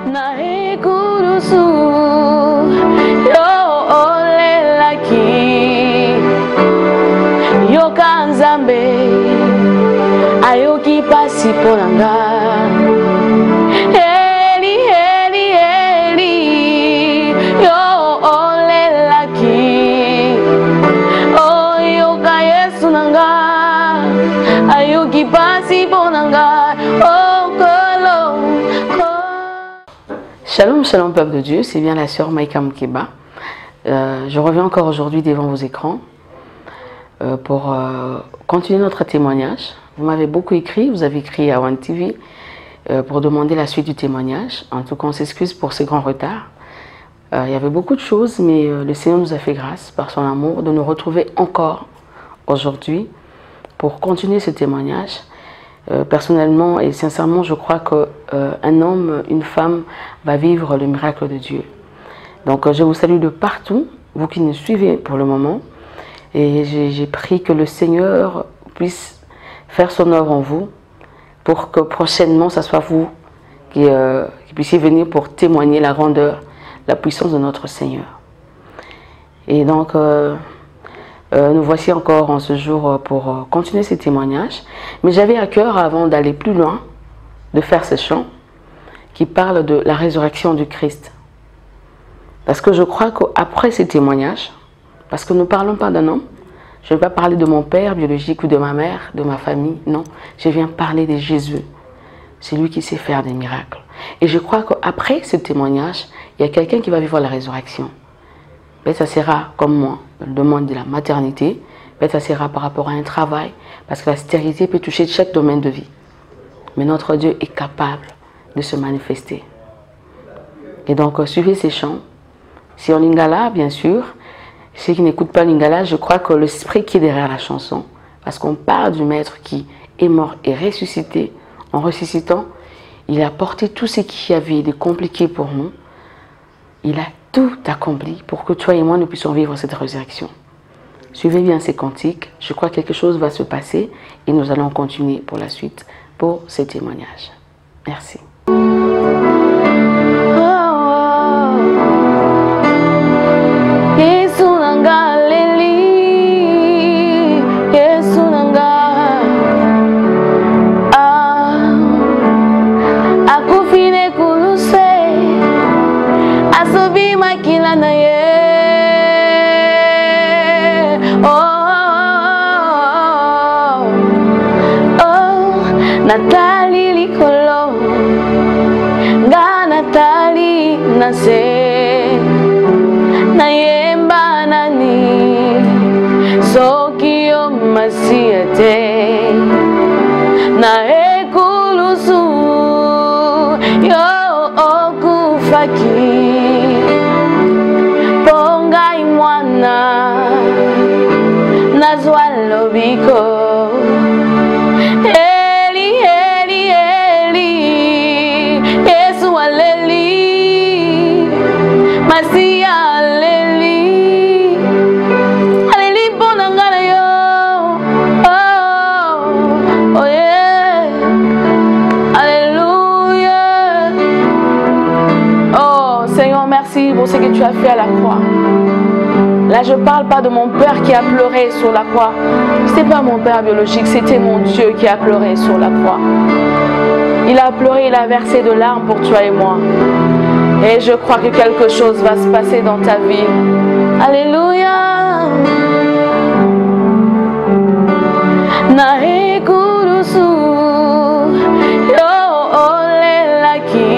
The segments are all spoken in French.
na ekurusu yo olelaki yo kanzambe ayoki pasi ponanga Eli Eli Eli yo olelaki oh yoka Yesu nanga ayoki pasi ponanga oh kolo. Shalom, shalom peuple de Dieu, c'est bien la sœur Maïka Mukeba. Je reviens encore aujourd'hui devant vos écrans pour continuer notre témoignage. Vous m'avez beaucoup écrit, vous avez écrit à One TV pour demander la suite du témoignage. En tout cas, on s'excuse pour ce grand retard. Il y avait beaucoup de choses, mais le Seigneur nous a fait grâce par son amour de nous retrouver encore aujourd'hui pour continuer ce témoignage. Personnellement et sincèrement, je crois qu'un homme, une femme va vivre le miracle de Dieu. Donc je vous salue de partout, vous qui nous suivez pour le moment. Et j'ai prié que le Seigneur puisse faire son œuvre en vous pour que prochainement, ce soit vous qui puissiez venir pour témoigner la grandeur, la puissance de notre Seigneur. Et donc, nous voici encore en ce jour pour continuer ces témoignages. Mais j'avais à cœur, avant d'aller plus loin, de faire ce chant qui parle de la résurrection du Christ. Parce que je crois qu'après ces témoignages, parce que nous ne parlons pas d'un homme, je ne vais pas parler de mon père biologique ou de ma mère, de ma famille, non. Je viens parler de Jésus. C'est lui qui sait faire des miracles. Et je crois qu'après ce témoignage, il y a quelqu'un qui va vivre la résurrection. Peut-être ça sera comme moi, le domaine de la maternité. Peut-être ça sera par rapport à un travail. Parce que la stérilité peut toucher chaque domaine de vie. Mais notre Dieu est capable de se manifester. Et donc, suivez ces chants. Si en lingala, bien sûr. Ceux qui n'écoutent pas lingala, je crois que l'esprit qui est derrière la chanson, parce qu'on parle du Maître qui est mort et ressuscité, en ressuscitant, il a apporté tout ce qui avait de compliqué pour nous. Il a tout accompli pour que toi et moi nous puissions vivre cette résurrection. Suivez bien ces cantiques, je crois que quelque chose va se passer et nous allons continuer pour la suite, pour ces témoignages. Merci. Natali likolo, ga Natali nase, na yemba nani, soki yo masiete, na ekulusu, yo okufaki, ponga imwana, nazwa lobiko. Pour ce que tu as fait à la croix. Là, je ne parle pas de mon père qui a pleuré sur la croix. Ce n'était pas mon père biologique, c'était mon Dieu qui a pleuré sur la croix. Il a pleuré, il a versé de larmes pour toi et moi. Et je crois que quelque chose va se passer dans ta vie. Alléluia. Naekurusu yo olelaki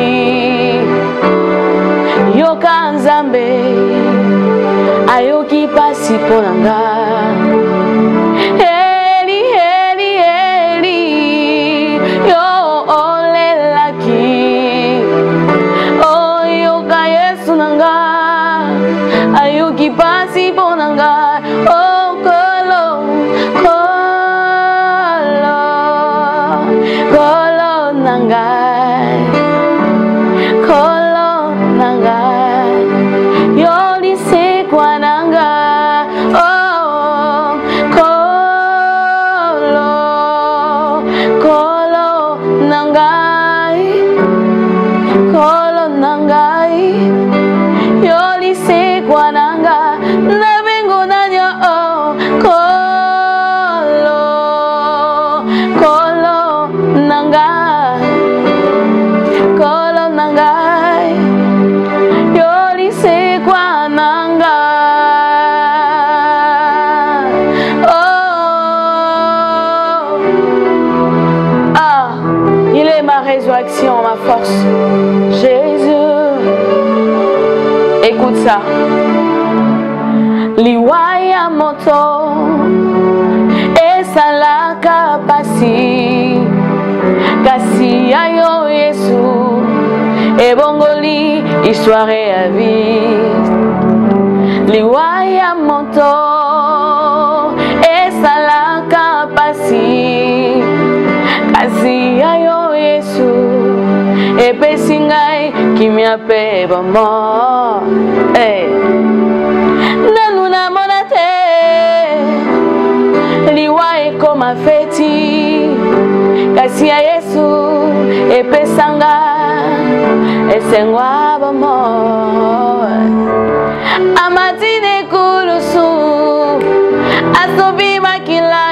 yo kanzambe ayoki pasi ponanga Eli Eli Eli yo olelaki oh yoka Yesu nanga ayoki pasi ponanga oh kolo kolo kolo nanga kolo nanga yo lise kwa nanga oh écoute ça. Liwaya moto esalaka pasi kasi yayo Yesu ebongoli histoire ya vie. Liwaya moto esalaka pasi kasi yayo Yesu epesi ngai kimia pe bamo. Nanu na mona te liwa ekoma feti kasi ya Yesu epesanga esengwa bamo. Amatine kulusu asobi makila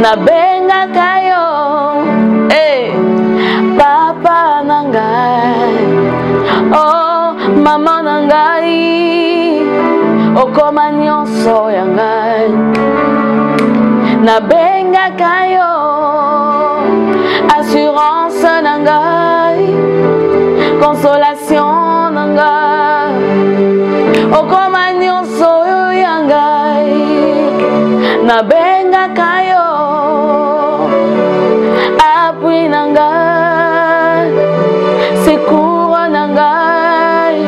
Nabenga kayo, papa nangai, oh mama nangai, okoma nyonso yangai. Nabenga kayo, assurance nangai, consolation nangai, okoma nyonso yangai. Nabenga kayo, appui nangai, secours nangai,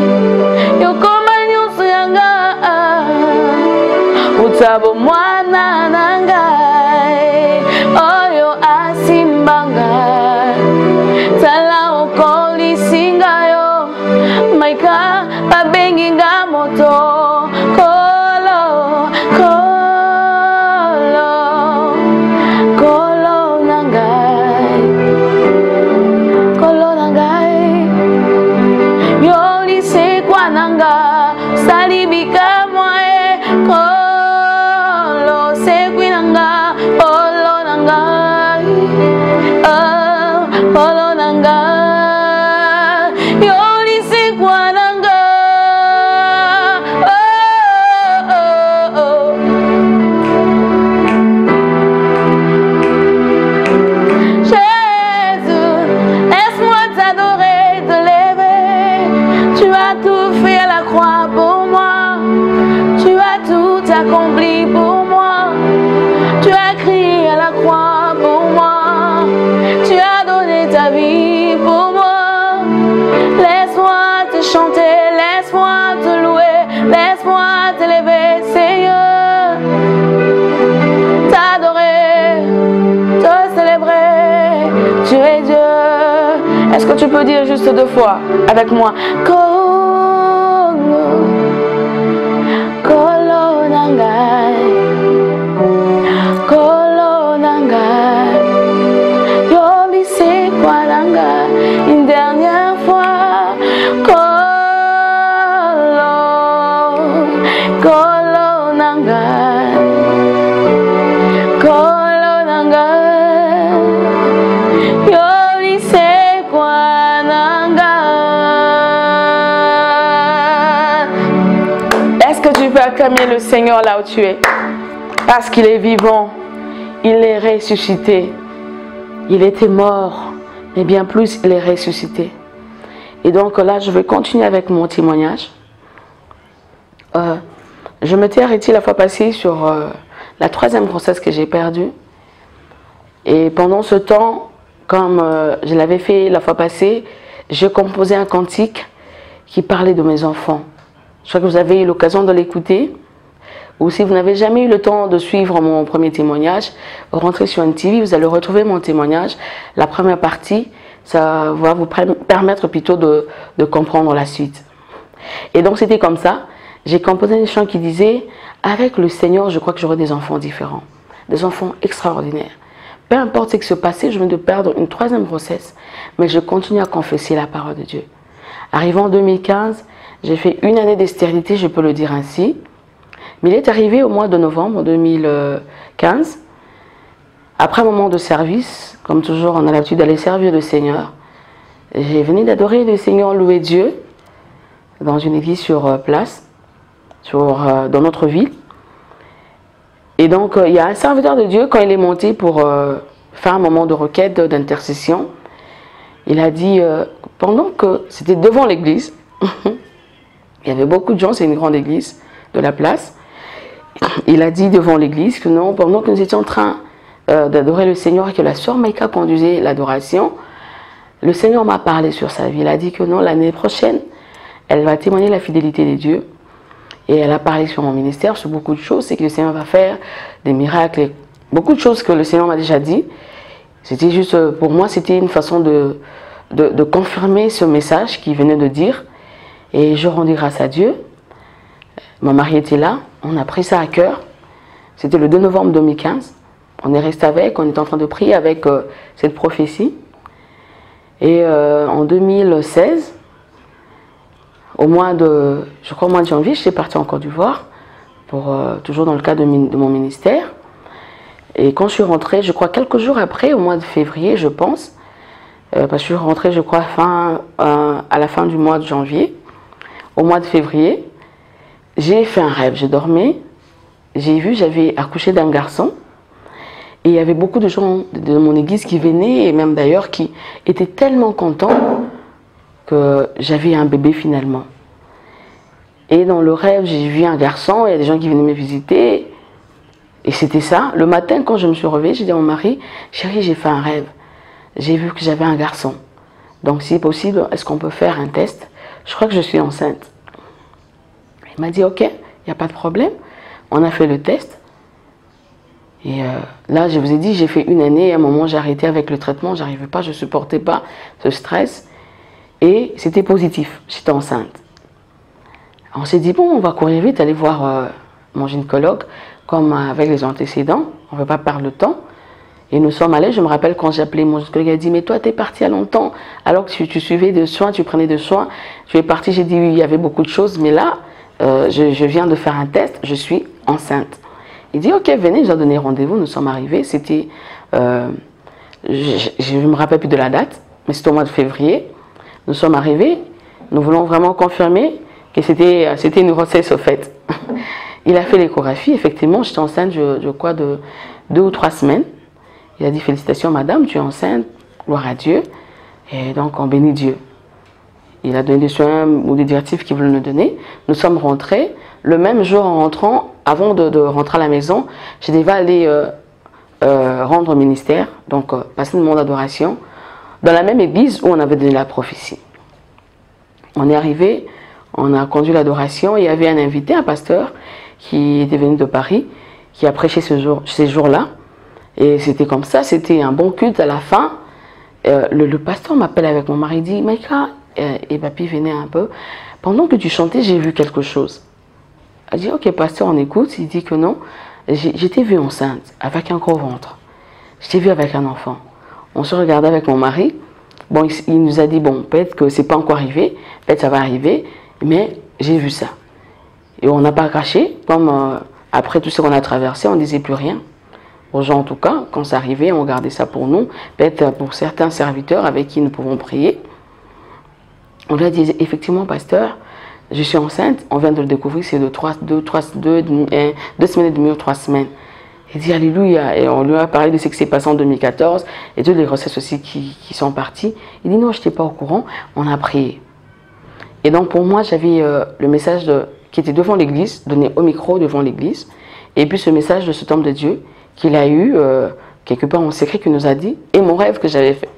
yokoma nyonso yangai, utabo mwana nangai, oyo asimbanga, tala okoli singayo, maika babengi nga moto. Accompli pour moi, tu as crié à la croix pour moi, tu as donné ta vie pour moi. Laisse-moi te chanter, laisse-moi te louer, laisse-moi t'élever, Seigneur, t'adorer, te célébrer, tu es Dieu. Est-ce que tu peux dire juste 2 fois avec moi? Une dernière fois, Kolo Nanga, Yoli se kwa nanga. Est-ce que tu peux acclamer le Seigneur là où tu es? Parce qu'il est vivant, il est ressuscité. Il était mort, mais bien plus, il est ressuscité. Et donc là, je vais continuer avec mon témoignage. Je m'étais arrêtée la fois passée sur la 3e grossesse que j'ai perdue. Et pendant ce temps, comme je l'avais fait la fois passée, j'ai composé un cantique qui parlait de mes enfants. Je crois que vous avez eu l'occasion de l'écouter. Ou si vous n'avez jamais eu le temps de suivre mon premier témoignage, rentrez sur NTV, vous allez retrouver mon témoignage. La première partie, ça va vous permettre plutôt de comprendre la suite. Et donc c'était comme ça. J'ai composé un chant qui disait « Avec le Seigneur, je crois que j'aurai des enfants différents, des enfants extraordinaires. peu importe ce qui se passait, je venais de perdre une troisième grossesse, mais je continue à confesser la parole de Dieu. Arrivant en 2015, j'ai fait une année de stérilité, je peux le dire ainsi. Mais il est arrivé au mois de novembre 2015, après un moment de service, comme toujours on a l'habitude d'aller servir le Seigneur. J'ai venu d'adorer le Seigneur, louer Dieu, dans une église sur place, dans notre ville. Et donc, il y a un serviteur de Dieu, quand il est monté pour faire un moment de requête, d'intercession, il a dit, pendant que c'était devant l'église, il y avait beaucoup de gens, c'est une grande église de la place, il a dit devant l'église que non, pendant que nous étions en train d'adorer le Seigneur et que la sœur Maïka conduisait l'adoration, le Seigneur m'a parlé sur sa vie. Il a dit que non, l'année prochaine, elle va témoigner la fidélité de Dieu. Et elle a parlé sur mon ministère, sur beaucoup de choses, c'est que le Seigneur va faire des miracles, et beaucoup de choses que le Seigneur m'a déjà dit. C'était juste, pour moi, c'était une façon de confirmer ce message qu'il venait de dire. Et je rendis grâce à Dieu. Mon mari était là, on a pris ça à cœur. C'était le 2 novembre 2015. On est resté avec, on est en train de prier avec cette prophétie. Et en 2016, au mois de janvier, je suis partie en Côte d'Ivoire, toujours dans le cadre de mon ministère. Et quand je suis rentrée, je crois quelques jours après, au mois de février, je pense, parce que je suis rentrée, je crois, à la fin du mois de janvier, au mois de février, j'ai fait un rêve. Je dormais, j'avais accouché d'un garçon, et il y avait beaucoup de gens de mon église qui venaient, et même d'ailleurs qui étaient tellement contents que j'avais un bébé finalement. Et dans le rêve, j'ai vu un garçon, il y a des gens qui venaient me visiter. Et c'était ça. Le matin, quand je me suis réveillée, j'ai dit à mon mari, chérie, j'ai fait un rêve. J'ai vu que j'avais un garçon. Donc si possible, est-ce qu'on peut faire un test? Je crois que je suis enceinte. Il m'a dit, ok, il n'y a pas de problème. On a fait le test. Et là, je vous ai dit, j'ai fait une année. À un moment, j'ai arrêté avec le traitement. Je n'arrivais pas, je ne supportais pas ce stress. Et c'était positif, j'étais enceinte. On s'est dit, bon, on va courir vite, aller voir mon gynécologue, comme avec les antécédents, on ne veut pas perdre le temps. Et nous sommes allés, je me rappelle quand j'ai appelé mon gynécologue, il a dit, mais toi, tu es parti à longtemps, alors que tu suivais des soins, tu prenais des soins. Je suis partie, j'ai dit, oui, il y avait beaucoup de choses, mais là, je viens de faire un test, je suis enceinte. Il dit, ok, venez, je dois donner rendez-vous, nous sommes arrivés, c'était, je ne me rappelle plus de la date, mais c'était au mois de février. Nous sommes arrivés, nous voulons vraiment confirmer que c'était une grossesse au fait. Il a fait l'échographie, effectivement, j'étais enceinte, je crois, de 2 ou 3 semaines. Il a dit, félicitations madame, tu es enceinte, gloire à Dieu. Et donc on bénit Dieu. Il a donné des soins ou des directives qu'il voulait nous donner. Nous sommes rentrés. Le même jour en rentrant, avant de rentrer à la maison, j'ai déjà allé rendre au ministère, donc passer le moment d'adoration, dans la même église où on avait donné la prophétie. On est arrivé, on a conduit l'adoration, il y avait un invité, un pasteur, qui était venu de Paris, qui a prêché ces jours-là. Et c'était comme ça, c'était un bon culte à la fin. Le pasteur m'appelle avec mon mari, il dit, Maïka, et papi venait un peu, pendant que tu chantais, j'ai vu quelque chose. Elle dit, ok pasteur, on écoute. Il dit que non, j'étais vue enceinte, avec un gros ventre. J'étais vue avec un enfant. On se regardait avec mon mari. Bon, il nous a dit, bon, peut-être que c'est pas encore arrivé, peut-être ça va arriver, mais j'ai vu ça. Et on n'a pas craché, comme après tout ce qu'on a traversé, on ne disait plus rien. Aux gens en tout cas, quand ça arrivait, on gardait ça pour nous, peut-être pour certains serviteurs avec qui nous pouvons prier. On lui a dit, effectivement, pasteur, je suis enceinte, on vient de le découvrir, c'est de 2 semaines et demie ou 3 semaines. Il dit alléluia, et on lui a parlé de ce qui s'est passé en 2014 et de les grossesses aussi qui sont parties. Il dit non, je n'étais pas au courant, on a prié. Et donc pour moi, j'avais le message qui était devant l'église, donné au micro devant l'église, et puis ce message de cet homme de Dieu qu'il a eu quelque part en secret, qu'il nous a dit, et mon rêve que j'avais fait.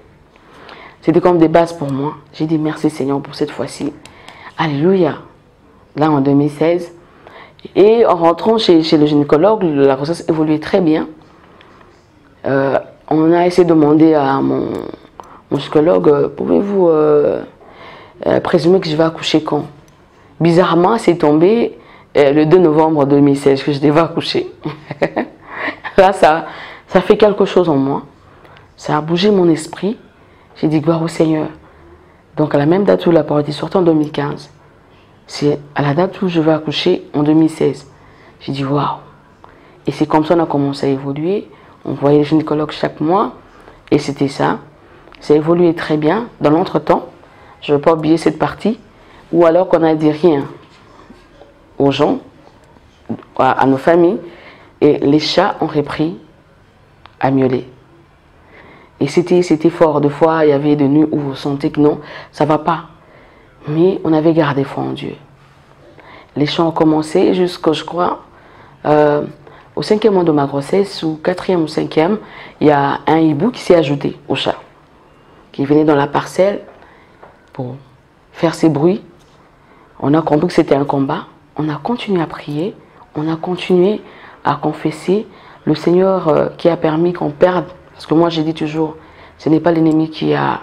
C'était comme des bases pour moi. J'ai dit merci Seigneur pour cette fois-ci. Alléluia. Là en 2016. Et en rentrant chez le gynécologue, la grossesse évoluait très bien. On a essayé de demander à mon gynécologue, pouvez-vous présumer que je vais accoucher quand? Bizarrement, c'est tombé le 2 novembre 2016 que je devais accoucher. Là, ça fait quelque chose en moi. Ça a bougé mon esprit. J'ai dit gloire au Seigneur. Donc à la même date où la parole est sortie en 2015, c'est à la date où je vais accoucher en 2016. J'ai dit waouh. Et c'est comme ça qu'on a commencé à évoluer. On voyait les gynécologues chaque mois. Et c'était ça. Ça a évolué très bien. Dans l'entretemps, je ne veux pas oublier cette partie. Ou alors qu'on a dit rien aux gens, à nos familles. Et les chats ont repris à miauler. Et c'était fort. Des fois, il y avait des nuits où vous sentez que non, ça ne va pas. Mais on avait gardé foi en Dieu. Les chats ont commencé jusqu'au, je crois, au 5e mois de ma grossesse, ou 4e ou 5e, il y a un hibou qui s'est ajouté au chat, qui venait dans la parcelle pour faire ses bruits. On a compris que c'était un combat. On a continué à prier. On a continué à confesser. Le Seigneur qui a permis qu'on perde. Parce que moi, j'ai dit toujours, ce n'est pas l'ennemi qui a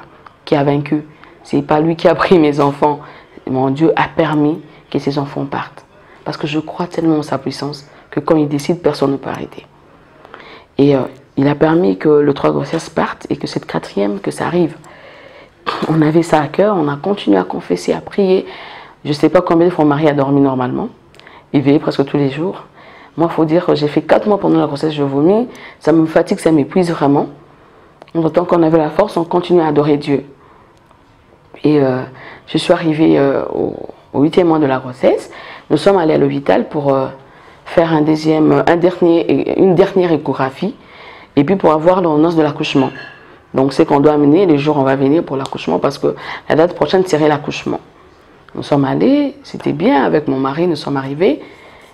vaincu. Ce n'est pas lui qui a pris mes enfants. Mon Dieu a permis que ses enfants partent. Parce que je crois tellement en sa puissance que quand il décide, personne ne peut arrêter. Et il a permis que le 3 grossesse parte et que cette 4e, que ça arrive. On avait ça à cœur, on a continué à confesser, à prier. Je ne sais pas combien de fois mon mari a dormi normalement. Il veillait presque tous les jours. Moi, il faut dire que j'ai fait 4 mois pendant la grossesse, je vomis. Ça me fatigue, ça m'épuise vraiment. En tant qu'on avait la force, on continue à adorer Dieu. Et je suis arrivée au 8e mois de la grossesse. Nous sommes allés à l'hôpital pour faire une dernière échographie. Et puis pour avoir l'ordonnance de l'accouchement. Donc c'est qu'on doit amener, les jours on va venir pour l'accouchement parce que la date prochaine serait l'accouchement. Nous sommes allés, c'était bien, avec mon mari, nous sommes arrivés.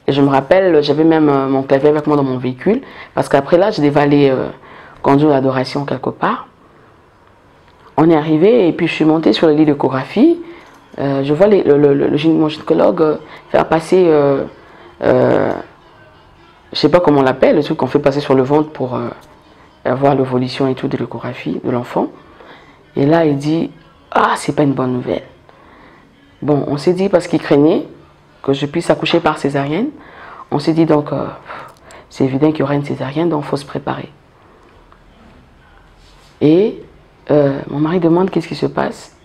Et je me rappelle, j'avais même mon clavier avec moi dans mon véhicule. Parce qu'après là, je devais aller conduire l'adoration quelque part. On est arrivé et puis je suis montée sur le lit d'échographie. Je vois mon gynécologue faire passer, je ne sais pas comment on l'appelle, le truc qu'on fait passer sur le ventre pour voir l'évolution et tout de l'échographie de l'enfant. Et là, il dit, ah, c'est pas une bonne nouvelle. Bon, on s'est dit, parce qu'il craignait que je puisse accoucher par césarienne, on s'est dit donc, c'est évident qu'il y aura une césarienne, donc il faut se préparer. Et mon mari demande qu'est-ce qui se passe.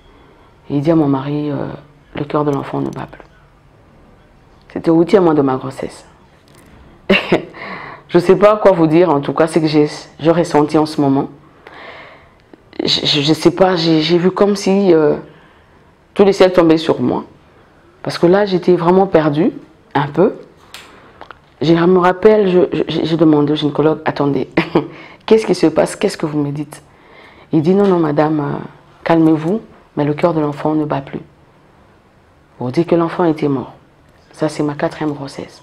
Et il dit à mon mari, le cœur de l'enfant ne bat plus. C'était au 8e mois de ma grossesse. Je ne sais pas quoi vous dire, en tout cas, c'est que j'ai ressenti en ce moment. Je ne sais pas, j'ai vu comme si tout le ciel tombait sur moi. Parce que là, j'étais vraiment perdue, un peu. Je me rappelle, j'ai demandé au gynécologue, attendez, qu'est-ce qui se passe? Qu'est-ce que vous me dites? Il dit, non, non, madame, calmez-vous, mais le cœur de l'enfant ne bat plus. Vous dites que l'enfant était mort. Ça, c'est ma 4e grossesse.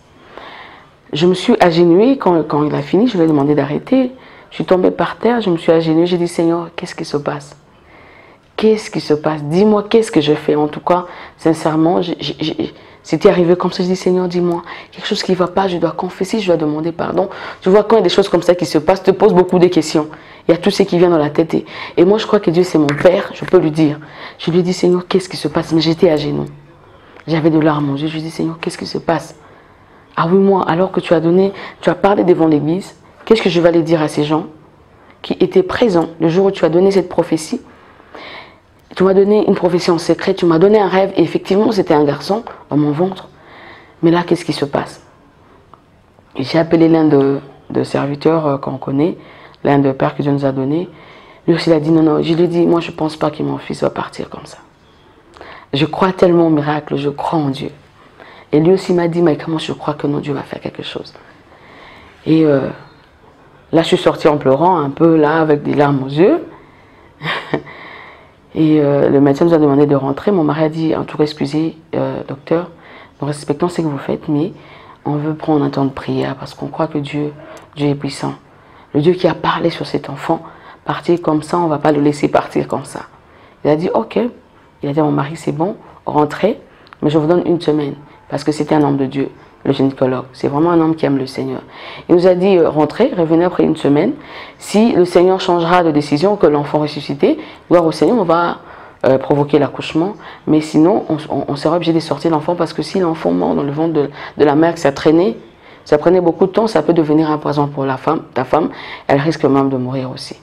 Je me suis agenouillée quand il a fini, je lui ai demandé d'arrêter. Je suis tombée par terre, je me suis agenouillée, j'ai dit, Seigneur, qu'est-ce qui se passe? Qu'est-ce qui se passe? Dis-moi, qu'est-ce que je fais? En tout cas, sincèrement, c'était arrivé comme ça. Je dis, Seigneur, dis-moi, quelque chose qui ne va pas, je dois confesser, je dois demander pardon. Tu vois, quand il y a des choses comme ça qui se passent, tu te poses beaucoup de questions. Il y a tout ce qui vient dans la tête. Et moi, je crois que Dieu, c'est mon Père, je peux lui dire. Je lui ai dit, Seigneur, qu'est-ce qui se passe? Mais j'étais à genoux. J'avais de larmes aux yeux. Je lui ai dit, Seigneur, qu'est-ce qui se passe? Ah oui, moi, alors que tu as parlé devant l'église, qu'est-ce que je vais aller dire à ces gens qui étaient présents le jour où tu as donné cette prophétie? Tu m'as donné une prophétie en secret, tu m'as donné un rêve, et effectivement, c'était un garçon dans mon ventre. Mais là, qu'est-ce qui se passe? J'ai appelé l'un de serviteurs qu'on connaît, l'un de pères que Dieu nous a donné. Lui aussi, il a dit, non, non, je lui ai dit, moi, je ne pense pas que mon fils va partir comme ça. Je crois tellement au miracle, je crois en Dieu. Et lui aussi m'a dit, mais comment je crois que non, Dieu va faire quelque chose. Et là, je suis sortie en pleurant, un peu là, avec des larmes aux yeux. Et le médecin nous a demandé de rentrer. Mon mari a dit, en tout cas, excusez, docteur, nous respectons ce que vous faites, mais on veut prendre un temps de prière parce qu'on croit que Dieu est puissant. Le Dieu qui a parlé sur cet enfant, partir comme ça, on ne va pas le laisser partir comme ça. Il a dit, ok. Il a dit à mon mari, c'est bon, rentrez, mais je vous donne une semaine. Parce que c'était un homme de Dieu, le gynécologue. C'est vraiment un homme qui aime le Seigneur. Il nous a dit, rentrez, revenez après une semaine. Si le Seigneur changera de décision, que l'enfant ressuscité, gloire au Seigneur, on va provoquer l'accouchement. Mais sinon, on sera obligé de sortir l'enfant parce que si l'enfant mort dans le ventre de la mère, que ça prenait beaucoup de temps, ça peut devenir un poison pour ta femme, elle risque même de mourir aussi.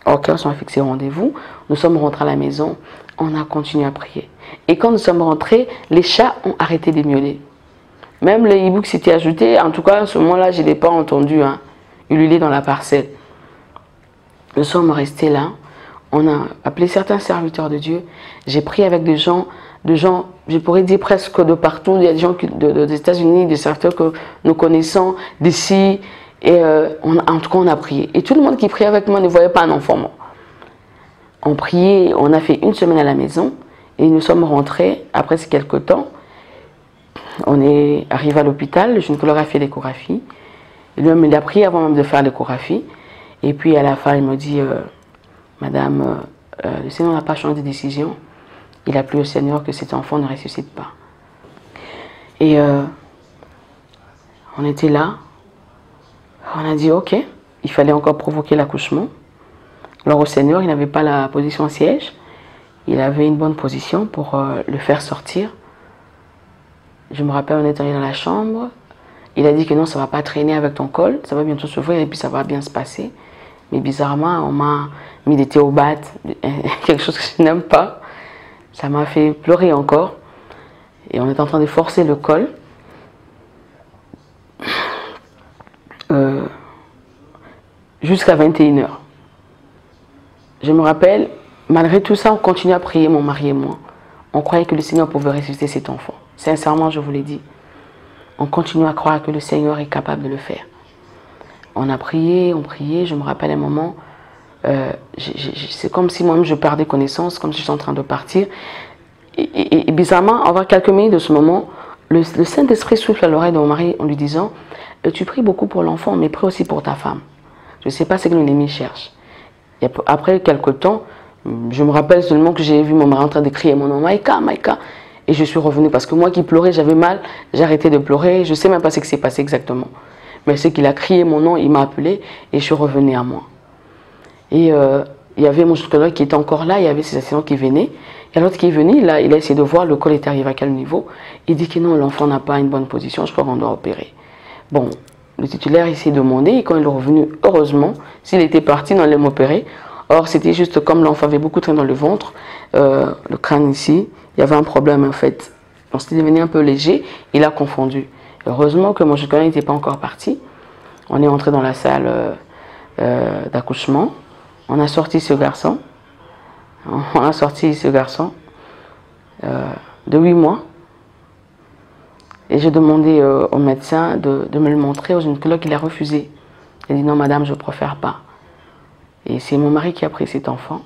Ok, on s'est fixé rendez-vous. Nous sommes rentrés à la maison. On a continué à prier. Et quand nous sommes rentrés, les chats ont arrêté de miauler. Même le hibou qui s'était ajouté, en tout cas, à ce moment-là, je ne l'ai pas entendu ululer dans la parcelle. Nous sommes restés là. On a appelé certains serviteurs de Dieu. J'ai prié avec des gens, je pourrais dire presque de partout. Il y a des gens des États-Unis, des serviteurs que nous connaissons d'ici. Et en tout cas, on a prié. Et tout le monde qui priait avec moi ne voyait pas un enfant mort. On priait, on a fait une semaine à la maison. Et nous sommes rentrés après ces quelques temps. On est arrivé à l'hôpital, le gynécologue a fait l'échographie. Lui-même, il a prié avant même de faire l'échographie. Et puis à la fin, il me dit, Madame, le Seigneur n'a pas changé de décision. Il a plu au Seigneur que cet enfant ne ressuscite pas. Et on était là. On a dit, ok, il fallait encore provoquer l'accouchement. Alors au Seigneur, il n'avait pas la position siège. Il avait une bonne position pour le faire sortir. Je me rappelle, on est allé dans la chambre. Il a dit que non, ça ne va pas traîner avec ton col. Ça va bientôt s'ouvrir et puis ça va bien se passer. Mais bizarrement, on m'a mis des théobates, quelque chose que je n'aime pas. Ça m'a fait pleurer encore. Et on est en train de forcer le col. Jusqu'à 21 h. Je me rappelle, malgré tout ça, on continue à prier, mon mari et moi. On croyait que le Seigneur pouvait ressusciter cet enfant. Sincèrement, je vous l'ai dit. On continue à croire que le Seigneur est capable de le faire. On a prié, on priait. Je me rappelle un moment, c'est comme si moi-même je perdais connaissance, comme si j'étais en train de partir. Et bizarrement, avant quelques minutes de ce moment, le Saint-Esprit souffle à l'oreille de mon mari en lui disant « Tu pries beaucoup pour l'enfant, mais prie aussi pour ta femme. » Je ne sais pas ce que l'ennemi cherche. Et après quelques temps, je me rappelle seulement que j'ai vu mon mari en train de crier mon nom « Maïka, Maïka ». Et je suis revenue parce que moi qui pleurais, j'avais mal, j'ai arrêté de pleurer. Je ne sais même pas ce qui s'est passé exactement. Mais c'est qu'il a crié mon nom, il m'a appelé et je suis revenue à moi. Et il y avait mon gynécologue qui était encore là, il y avait ses assistants qui venaient. Et l'autre qui est venu, il a essayé de voir le col est arrivé à quel niveau. Il dit que non, l'enfant n'a pas une bonne position, je crois qu'on doit opérer. Bon, le titulaire il s'est demandé et quand il est revenu, heureusement, s'il était parti, on allait m'opérer. Or, c'était juste comme l'enfant avait beaucoup de train dans le ventre, le crâne ici, il y avait un problème en fait. Donc c'était devenu un peu léger, il a confondu. Heureusement que mon gynécologue n'était pas encore parti. On est entré dans la salle d'accouchement. On a sorti ce garçon. On a sorti ce garçon de 8 mois. Et j'ai demandé au médecin de me le montrer. Au gynécologue, il a refusé. Il a dit non madame, je ne préfère pas. Et c'est mon mari qui a pris cet enfant.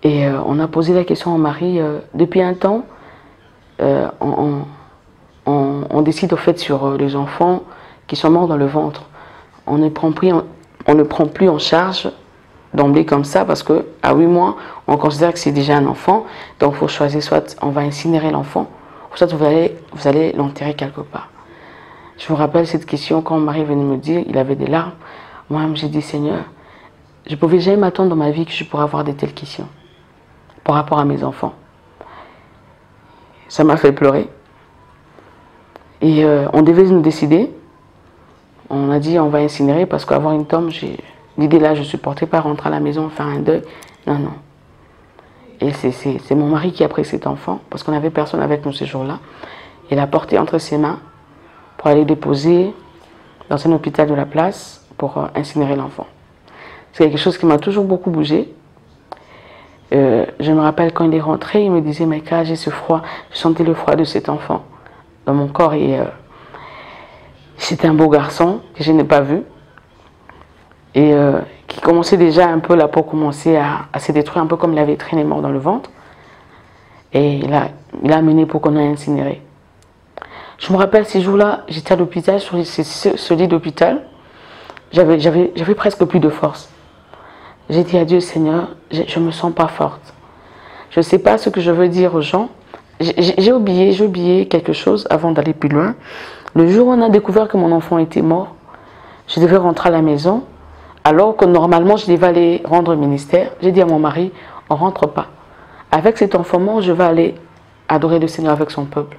Et on a posé la question au mari. Depuis un temps, on décide au fait sur les enfants qui sont morts dans le ventre. On ne prend plus en charge d'emblée comme ça parce qu'à 8 mois, on considère que c'est déjà un enfant. Donc il faut choisir soit on va incinérer l'enfant, soit vous allez l'enterrer quelque part. Je me rappelle cette question quand mon mari venait me dire, il avait des larmes. Moi, j'ai dit Seigneur, je ne pouvais jamais m'attendre dans ma vie que je pourrais avoir de telles questions par rapport à mes enfants. Ça m'a fait pleurer. Et on devait nous décider. On a dit on va incinérer parce qu'avoir une tombe, l'idée là, je ne supportais pas rentrer à la maison, faire un deuil. Non, non. Et c'est mon mari qui a pris cet enfant parce qu'on n'avait personne avec nous ce jour-là. Il l'a porté entre ses mains pour aller déposer dans un hôpital de la place pour incinérer l'enfant. C'est quelque chose qui m'a toujours beaucoup bougé. Je me rappelle quand il est rentré, il me disait Maïka, j'ai ce froid. Je sentais le froid de cet enfant dans mon corps et c'était un beau garçon que je n'ai pas vu et qui commençait déjà un peu, la peau commençait à se détruire, un peu comme il avait traîné mort dans le ventre. Et il a amené pour qu'on ait incinéré. Je me rappelle ces jours-là, j'étais à l'hôpital, sur ce lit d'hôpital, j'avais presque plus de force. J'ai dit à Dieu, Seigneur, je ne me sens pas forte. Je ne sais pas ce que je veux dire aux gens. J'ai oublié quelque chose avant d'aller plus loin. Le jour où on a découvert que mon enfant était mort, je devais rentrer à la maison, alors que normalement je devais aller rendre au ministère. J'ai dit à mon mari, on ne rentre pas. Avec cet enfant mort, je vais aller adorer le Seigneur avec son peuple.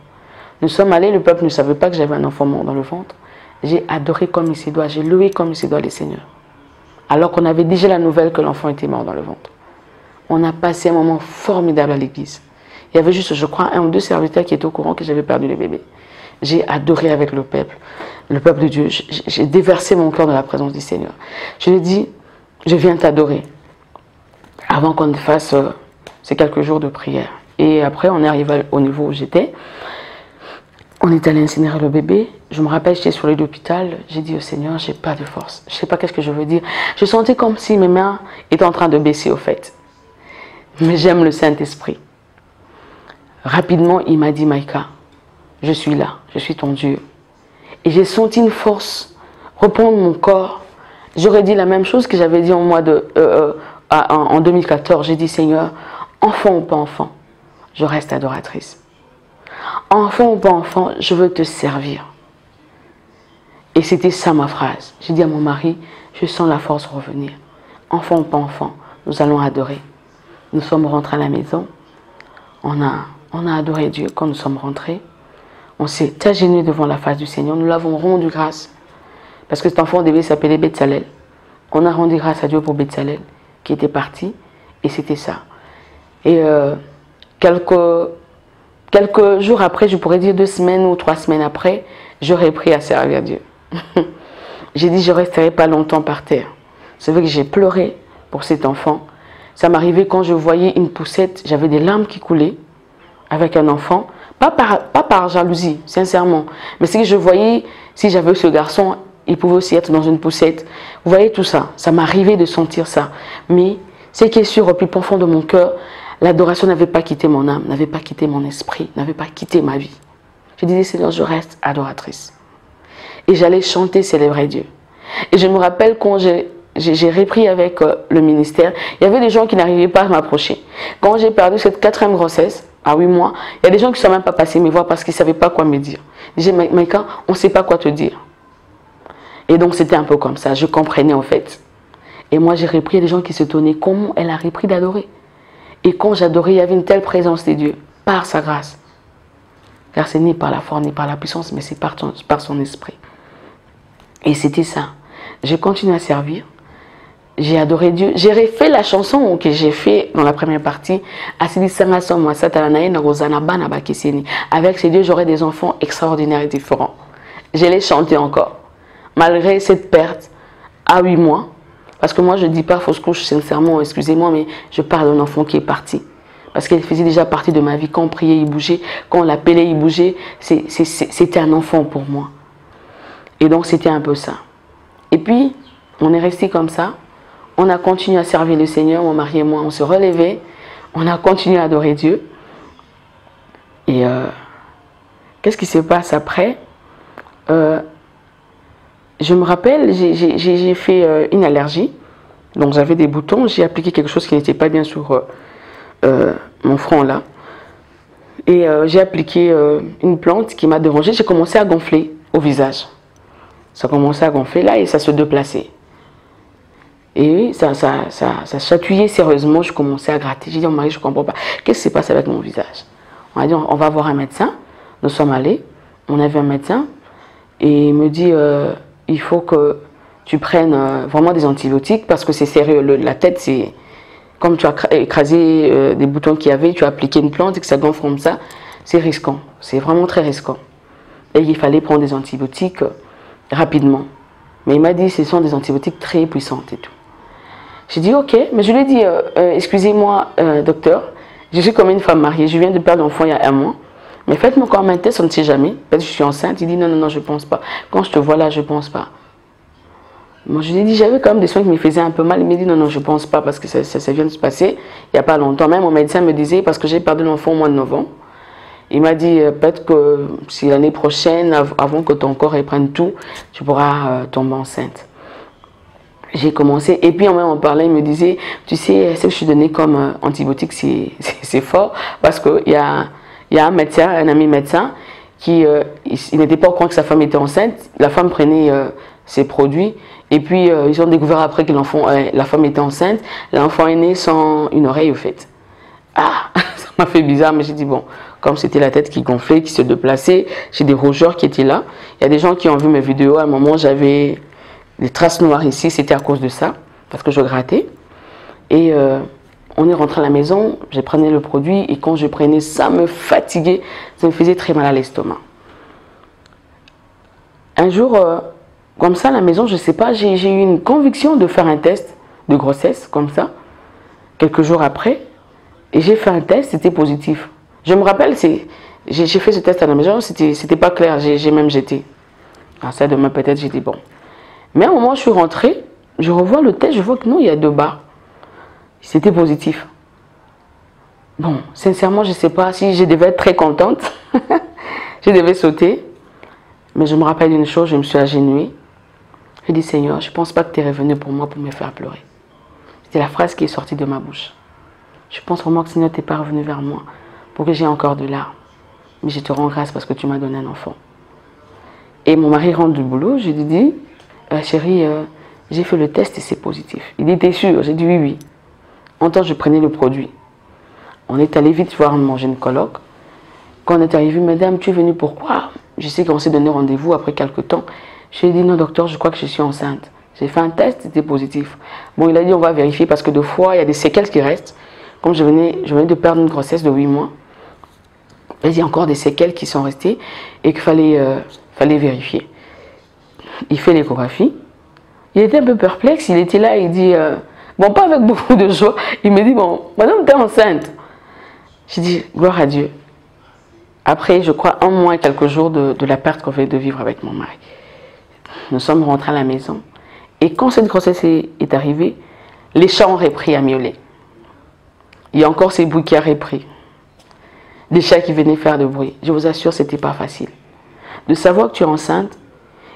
Nous sommes allés, le peuple ne savait pas que j'avais un enfant mort dans le ventre. J'ai adoré comme il se doit, j'ai loué comme il se doit le Seigneur. alors qu'on avait déjà la nouvelle que l'enfant était mort dans le ventre. On a passé un moment formidable à l'église. Il y avait juste, je crois, 1 ou 2 serviteurs qui étaient au courant que j'avais perdu le bébé. J'ai adoré avec le peuple de Dieu. J'ai déversé mon cœur dans la présence du Seigneur. Je lui ai dit, je viens t'adorer. Avant qu'on fasse ces quelques jours de prière. Et après, on est arrivé au niveau où j'étais. On est allé incinérer le bébé. Je me rappelle, j'étais sur le lit d'hôpital. J'ai dit au Seigneur, j'ai pas de force. Je sais pas qu'est-ce que je veux dire. Je sentais comme si mes mains étaient en train de baisser au fait. Mais j'aime le Saint-Esprit. Rapidement, il m'a dit, Maïka, je suis là, je suis ton Dieu. Et j'ai senti une force reprendre mon corps. J'aurais dit la même chose que j'avais dit en 2014. J'ai dit, Seigneur, enfant ou pas enfant, je reste adoratrice. Enfant ou pas enfant, je veux te servir. Et c'était ça ma phrase. J'ai dit à mon mari, je sens la force revenir. Enfant ou pas enfant, nous allons adorer. Nous sommes rentrés à la maison. On a adoré Dieu quand nous sommes rentrés. On s'est agenouillé devant la face du Seigneur. Nous l'avons rendu grâce. Parce que cet enfant devait s'appeler Betsalel. On a rendu grâce à Dieu pour Betsalel, qui était parti. Et c'était ça. Et quelques jours après, je pourrais dire 2 semaines ou 3 semaines après, j'aurais pris à servir Dieu. J'ai dit, je ne resterai pas longtemps par terre. C'est vrai que j'ai pleuré pour cet enfant. Ça m'arrivait quand je voyais une poussette, j'avais des larmes qui coulaient avec un enfant. Pas par jalousie, sincèrement. Mais c'est que je voyais, si j'avais ce garçon, il pouvait aussi être dans une poussette. Vous voyez tout ça. Ça m'arrivait de sentir ça. Mais ce qui est sûr, au plus profond de mon cœur, l'adoration n'avait pas quitté mon âme, n'avait pas quitté mon esprit, n'avait pas quitté ma vie. Je disais, Seigneur, je reste adoratrice. Et j'allais chanter, célébrer Dieu. Et je me rappelle quand j'ai repris avec le ministère, il y avait des gens qui n'arrivaient pas à m'approcher. Quand j'ai perdu cette 4e grossesse, à 8 mois, il y a des gens qui ne sont même pas passés me voir parce qu'ils ne savaient pas quoi me dire. Ils disaient, Maïka, on ne sait pas quoi te dire. Et donc c'était un peu comme ça, je comprenais en fait. Et moi j'ai repris, il y a des gens qui se tournaient, comment elle a repris d'adorer. Et quand j'adorais, il y avait une telle présence de Dieu, par sa grâce. Car c'est ni par la force, ni par la puissance, mais c'est par son esprit. Et c'était ça. J'ai continué à servir. J'ai adoré Dieu. J'ai refait la chanson que j'ai fait dans la première partie. Avec ces dieux, j'aurai des enfants extraordinaires et différents. Je l'ai chanté encore. Malgré cette perte, à 8 mois. Parce que moi, je ne dis pas fausse couche, sincèrement, excusez-moi, mais je parle d'un enfant qui est parti. Parce qu'elle faisait déjà partie de ma vie. Quand on priait, il bougeait. Quand on l'appelait, il bougeait. C'était un enfant pour moi. Et donc, c'était un peu ça. Et puis, on est resté comme ça. On a continué à servir le Seigneur, mon mari et moi, on se relevait. On a continué à adorer Dieu. Et qu'est-ce qui se passe après? Je me rappelle, j'ai fait une allergie. Donc, j'avais des boutons. J'ai appliqué quelque chose qui n'était pas bien sur mon front là. Et j'ai appliqué une plante qui m'a dérangée. J'ai commencé à gonfler au visage. Ça commençait à gonfler là et ça se déplaçait. Et ça chatouillait sérieusement, je commençais à gratter. J'ai dit à mon mari, je ne comprends pas. Qu'est-ce qui se passe avec mon visage? On a dit, on va voir un médecin. Nous sommes allés, on a vu un médecin et il me dit, il faut que tu prennes vraiment des antibiotiques parce que c'est sérieux. La tête, c'est comme tu as écrasé des boutons qu'il y avait, tu as appliqué une plante et que ça gonfle comme ça, c'est risquant. C'est vraiment très risquant. Et il fallait prendre des antibiotiques rapidement. Mais il m'a dit, ce sont des antibiotiques très puissantes et tout. J'ai dit, ok, mais je lui ai dit, excusez-moi, docteur, je suis comme une femme mariée, je viens de perdre l'enfant il y a 1 mois, mais faites-moi quand même un test, on ne sait jamais, peut-être que je suis enceinte. Il dit, non, non, non, je ne pense pas. Quand je te vois là, je ne pense pas. Moi, je lui ai dit, j'avais quand même des soins qui me faisaient un peu mal. Il m'a dit, non, non, je ne pense pas, parce que ça vient de se passer il n'y a pas longtemps. Même mon médecin me disait, parce que j'ai perdu l'enfant au mois de novembre, il m'a dit, peut-être que si l'année prochaine, avant que ton corps reprenne tout, tu pourras tomber enceinte. J'ai commencé, et puis en parlant, il me disait, tu sais, ce que je suis donné comme antibiotique, c'est fort, parce qu'il y a un médecin, un ami médecin, qui il n'était pas au courant que sa femme était enceinte. La femme prenait ses produits, et puis ils ont découvert après que la femme était enceinte. L'enfant est né sans une oreille au fait. Ah, ça m'a fait bizarre, mais j'ai dit bon, comme c'était la tête qui gonflait, qui se déplaçait, j'ai des rougeurs qui étaient là. Il y a des gens qui ont vu mes vidéos, à un moment j'avais des traces noires ici, c'était à cause de ça. parce que je grattais. Et on est rentré à la maison, j'ai pris le produit et quand je prenais, ça me fatiguait, ça me faisait très mal à l'estomac. Un jour, comme ça à la maison, je ne sais pas, j'ai eu une conviction de faire un test de grossesse, comme ça, quelques jours après. Et j'ai fait un test, c'était positif. Je me rappelle, j'ai fait ce test à la maison, c'était pas clair, j'ai même jeté. Alors ça, demain peut-être, j'ai dit bon. Mais à un moment, je suis rentrée, je revois le test, je vois que non, il y a 2 barres. C'était positif. Bon, sincèrement, je ne sais pas si je devais être très contente. Je devais sauter. Mais je me rappelle d'une chose, je me suis agenouillée. Je dis, Seigneur, je ne pense pas que tu es revenu pour moi pour me faire pleurer. C'était la phrase qui est sortie de ma bouche. Je pense vraiment que Seigneur, tu n'es pas revenu vers moi pour que j'ai encore de larmes. Mais je te rends grâce parce que tu m'as donné un enfant. Et mon mari rentre du boulot, je lui dis, chérie, j'ai fait le test et c'est positif. Il dit, t'es sûr? J'ai dit oui, oui. En temps, je prenais le produit. On est allé vite voir mon gynécologue. Quand on est arrivé, madame, tu es venue pourquoi? Je sais qu'on s'est donné rendez-vous après quelques temps. Je lui ai dit, non, docteur, je crois que je suis enceinte. J'ai fait un test, c'était positif. Bon, il a dit, on va vérifier parce que 2 fois, il y a des séquelles qui restent. Comme je venais de perdre une grossesse de 8 mois. Il y a encore des séquelles qui sont restées et qu'il fallait vérifier. Il fait l'échographie. Il était un peu perplexe, il était là, il dit, bon, pas avec beaucoup de joie. Il me dit, bon, madame, tu es enceinte. J'ai dit, gloire à Dieu. Après, je crois, 1 mois et quelques jours de la perte qu'on venait de vivre avec mon mari. Nous sommes rentrés à la maison. Et quand cette grossesse est arrivée, les chats ont repris à miauler. Il y a encore ces bruits qui ont repris. Des chats qui venaient faire de bruit. Je vous assure, ce n'était pas facile. De savoir que tu es enceinte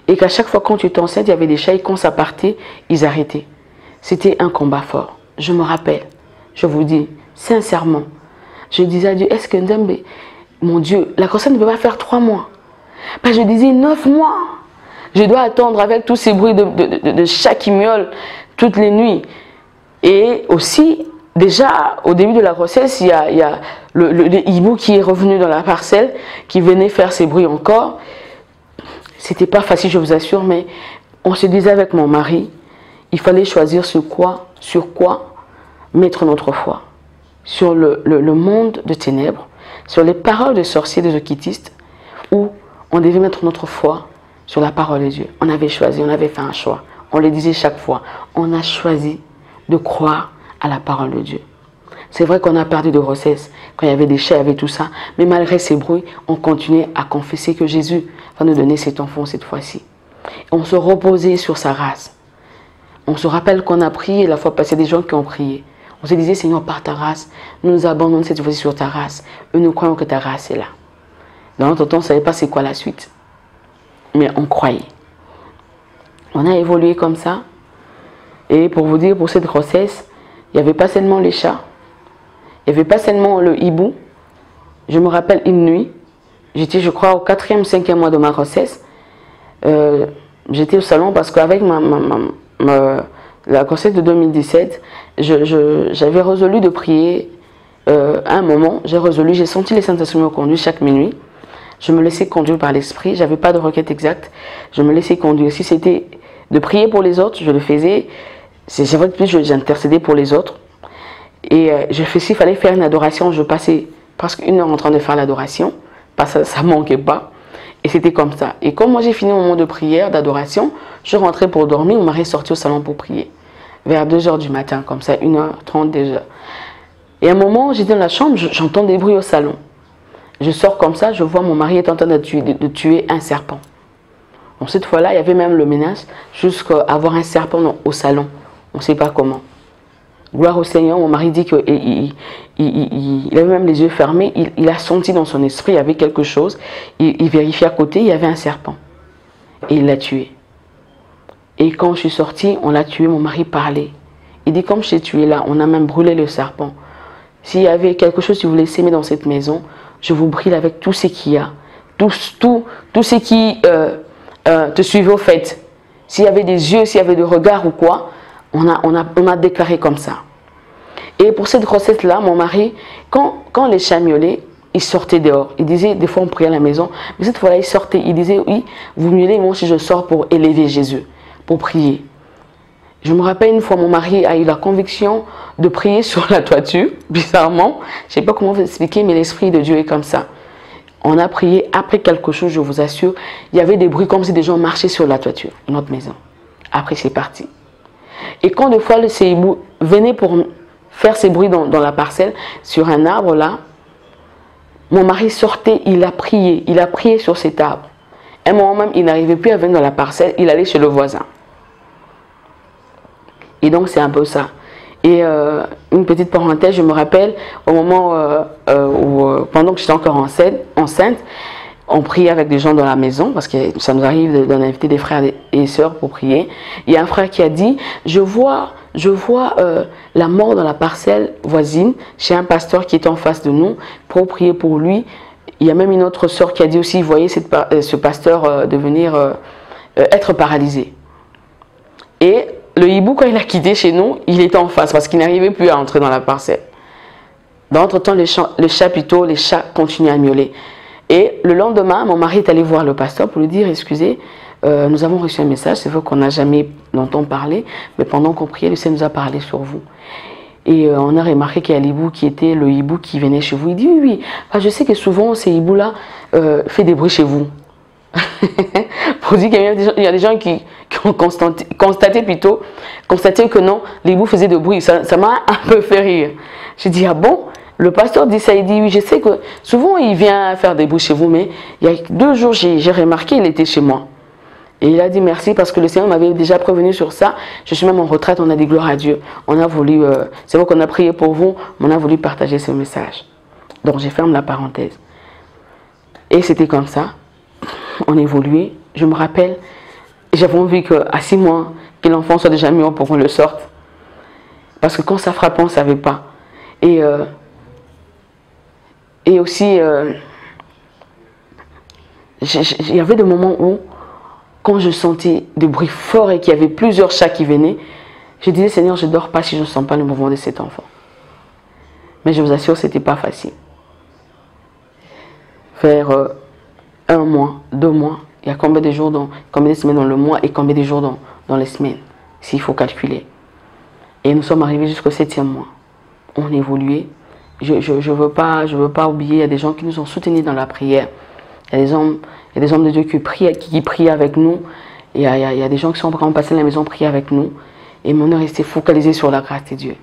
et qu'à chaque fois quand tu étais enceinte, il y avait des chats et quand ça partait, ils arrêtaient. C'était un combat fort. Je me rappelle, je vous dis, sincèrement, je disais à Dieu, est-ce que Ndembe, mon Dieu, la grossesse ne peut pas faire 3 mois. Ben, je disais 9 mois. Je dois attendre avec tous ces bruits de chats qui miaulent toutes les nuits. Et aussi, déjà, au début de la grossesse, il y a le hibou qui est revenu dans la parcelle, qui venait faire ces bruits encore. C'était pas facile, je vous assure, mais on se disait avec mon mari, il fallait choisir sur quoi mettre notre foi. Sur le monde de ténèbres, sur les paroles de sorciers, des occultistes, où on devait mettre notre foi sur la parole de Dieu. On avait choisi, on avait fait un choix. On le disait chaque fois. On a choisi de croire à la parole de Dieu. C'est vrai qu'on a perdu de grossesse, quand il y avait des chats, il y avait tout ça. Mais malgré ces bruits, on continuait à confesser que Jésus va nous donner cet enfant cette fois-ci. On se reposait sur sa race. On se rappelle qu'on a prié la fois passée, des gens qui ont prié. On se disait, Seigneur, par ta race, nous nous abandonnons cette fois-ci sur ta race. Et nous croyons que ta race est là. Dans notre temps, on ne savait pas c'est quoi la suite. Mais on croyait. On a évolué comme ça. Et pour vous dire, pour cette grossesse, il n'y avait pas seulement les chats. Il n'y avait pas seulement le hibou. Je me rappelle une nuit, j'étais, je crois, au 4e, 5e mois de ma grossesse. J'étais au salon parce qu'avec la grossesse de 2017, j'avais résolu de prier à un moment. J'ai senti les sensations me conduire chaque minuit. Je me laissais conduire par l'esprit. Je n'avais pas de requête exacte. Je me laissais conduire. Si c'était de prier pour les autres, je le faisais. J'intercédais pour les autres. Et s'il fallait faire une adoration, je passais presque 1 heure en train de faire l'adoration. Ça ne manquait pas. Et c'était comme ça. Et quand moi j'ai fini mon moment de prière, d'adoration, je rentrais pour dormir. Mon mari est sorti au salon pour prier. Vers 2 h du matin, comme ça, 1h30 déjà. Et à un moment, j'étais dans la chambre, j'entends des bruits au salon. Je sors comme ça, je vois mon mari est en train de tuer un serpent. Bon, cette fois-là, il y avait même le menace jusqu'à avoir un serpent au salon. On ne sait pas comment. Gloire au Seigneur, mon mari dit qu'il avait même les yeux fermés, il a senti dans son esprit, il y avait quelque chose. Il vérifie à côté, il y avait un serpent. Et il l'a tué. Et quand je suis sortie, on l'a tué, mon mari parlait. Il dit, comme je t'ai tué là, on a même brûlé le serpent. S'il y avait quelque chose que vous voulez s'aimer dans cette maison, je vous brûle avec tout ce qu'il y a. Tout ce qui te suivait au fait. S'il y avait des yeux, s'il y avait des regards ou quoi, on a déclaré comme ça. Et pour cette grossesse-là, mon mari, quand les chats miaulaient, il sortait dehors. Il disait, des fois on priait à la maison, mais cette fois-là il sortait, il disait, oui, vous miaulez, moi aussi je sors pour élever Jésus, pour prier. Je me rappelle une fois, mon mari a eu la conviction de prier sur la toiture, bizarrement. Je ne sais pas comment vous expliquer, mais l'Esprit de Dieu est comme ça. On a prié, après quelque chose, je vous assure, il y avait des bruits comme si des gens marchaient sur la toiture de notre maison. Après, c'est parti. Et quand des fois, ces hiboux venaient pour faire ces bruits dans la parcelle, sur un arbre là, mon mari sortait, il a prié sur cet arbre. À un moment même, il n'arrivait plus à venir dans la parcelle, il allait chez le voisin. Et donc, c'est un peu ça. Et une petite parenthèse, je me rappelle, au moment où, pendant que j'étais encore enceinte, on priait avec des gens dans la maison, parce que ça nous arrive d'en inviter des frères et sœurs pour prier. Il y a un frère qui a dit, je vois la mort dans la parcelle voisine, chez un pasteur qui était en face de nous, pour prier pour lui. Il y a même une autre sœur qui a dit aussi, voyez ce pasteur devenir, être paralysé. Et le hibou, quand il a quitté chez nous, il était en face parce qu'il n'arrivait plus à entrer dans la parcelle. D'entre-temps, les chats continuaient à miauler. Et le lendemain, mon mari est allé voir le pasteur pour lui dire, excusez, nous avons reçu un message, c'est vrai qu'on n'a jamais longtemps parlé, mais pendant qu'on priait, le Seigneur nous a parlé sur vous. Et on a remarqué qu'il y a l'hibou qui était le hibou qui venait chez vous. Il dit, oui, oui, je sais que souvent, ces hiboux-là fait des bruits chez vous. Pour dire qu'il y a des gens qui ont constaté que non, les hibous faisaient de bruit. Ça m'a un peu fait rire. J'ai dit, ah bon? Le pasteur dit ça, il dit, oui, je sais que souvent il vient faire des bruits chez vous, mais il y a 2 jours, j'ai remarqué, il était chez moi. Et il a dit merci parce que le Seigneur m'avait déjà prévenu sur ça. Je suis même en retraite, on a dit gloire à Dieu. On a voulu, c'est vrai qu'on a prié pour vous, mais on a voulu partager ce message. Donc je ferme la parenthèse. Et c'était comme ça. On évoluait. Je me rappelle, j'avais envie qu'à 6 mois, que l'enfant soit déjà mûr pour qu'on le sorte. Parce que quand ça frappait, on ne savait pas. Et aussi, il y avait des moments où, quand je sentais des bruits forts et qu'il y avait plusieurs chats qui venaient, je disais, Seigneur, je ne dors pas si je ne sens pas le mouvement de cet enfant. Mais je vous assure, ce n'était pas facile. Vers 1 mois, 2 mois, il y a combien de jours, combien de semaines dans le mois et combien de jours dans les semaines, s'il faut calculer. Et nous sommes arrivés jusqu'au 7e mois. On évoluait. Je ne veux pas oublier, il y a des gens qui nous ont soutenus dans la prière. Il y a des hommes de Dieu qui prient avec nous. Il y a des gens qui sont vraiment passés à la maison prier avec nous. Et mon heure restait focalisé sur la grâce de Dieu.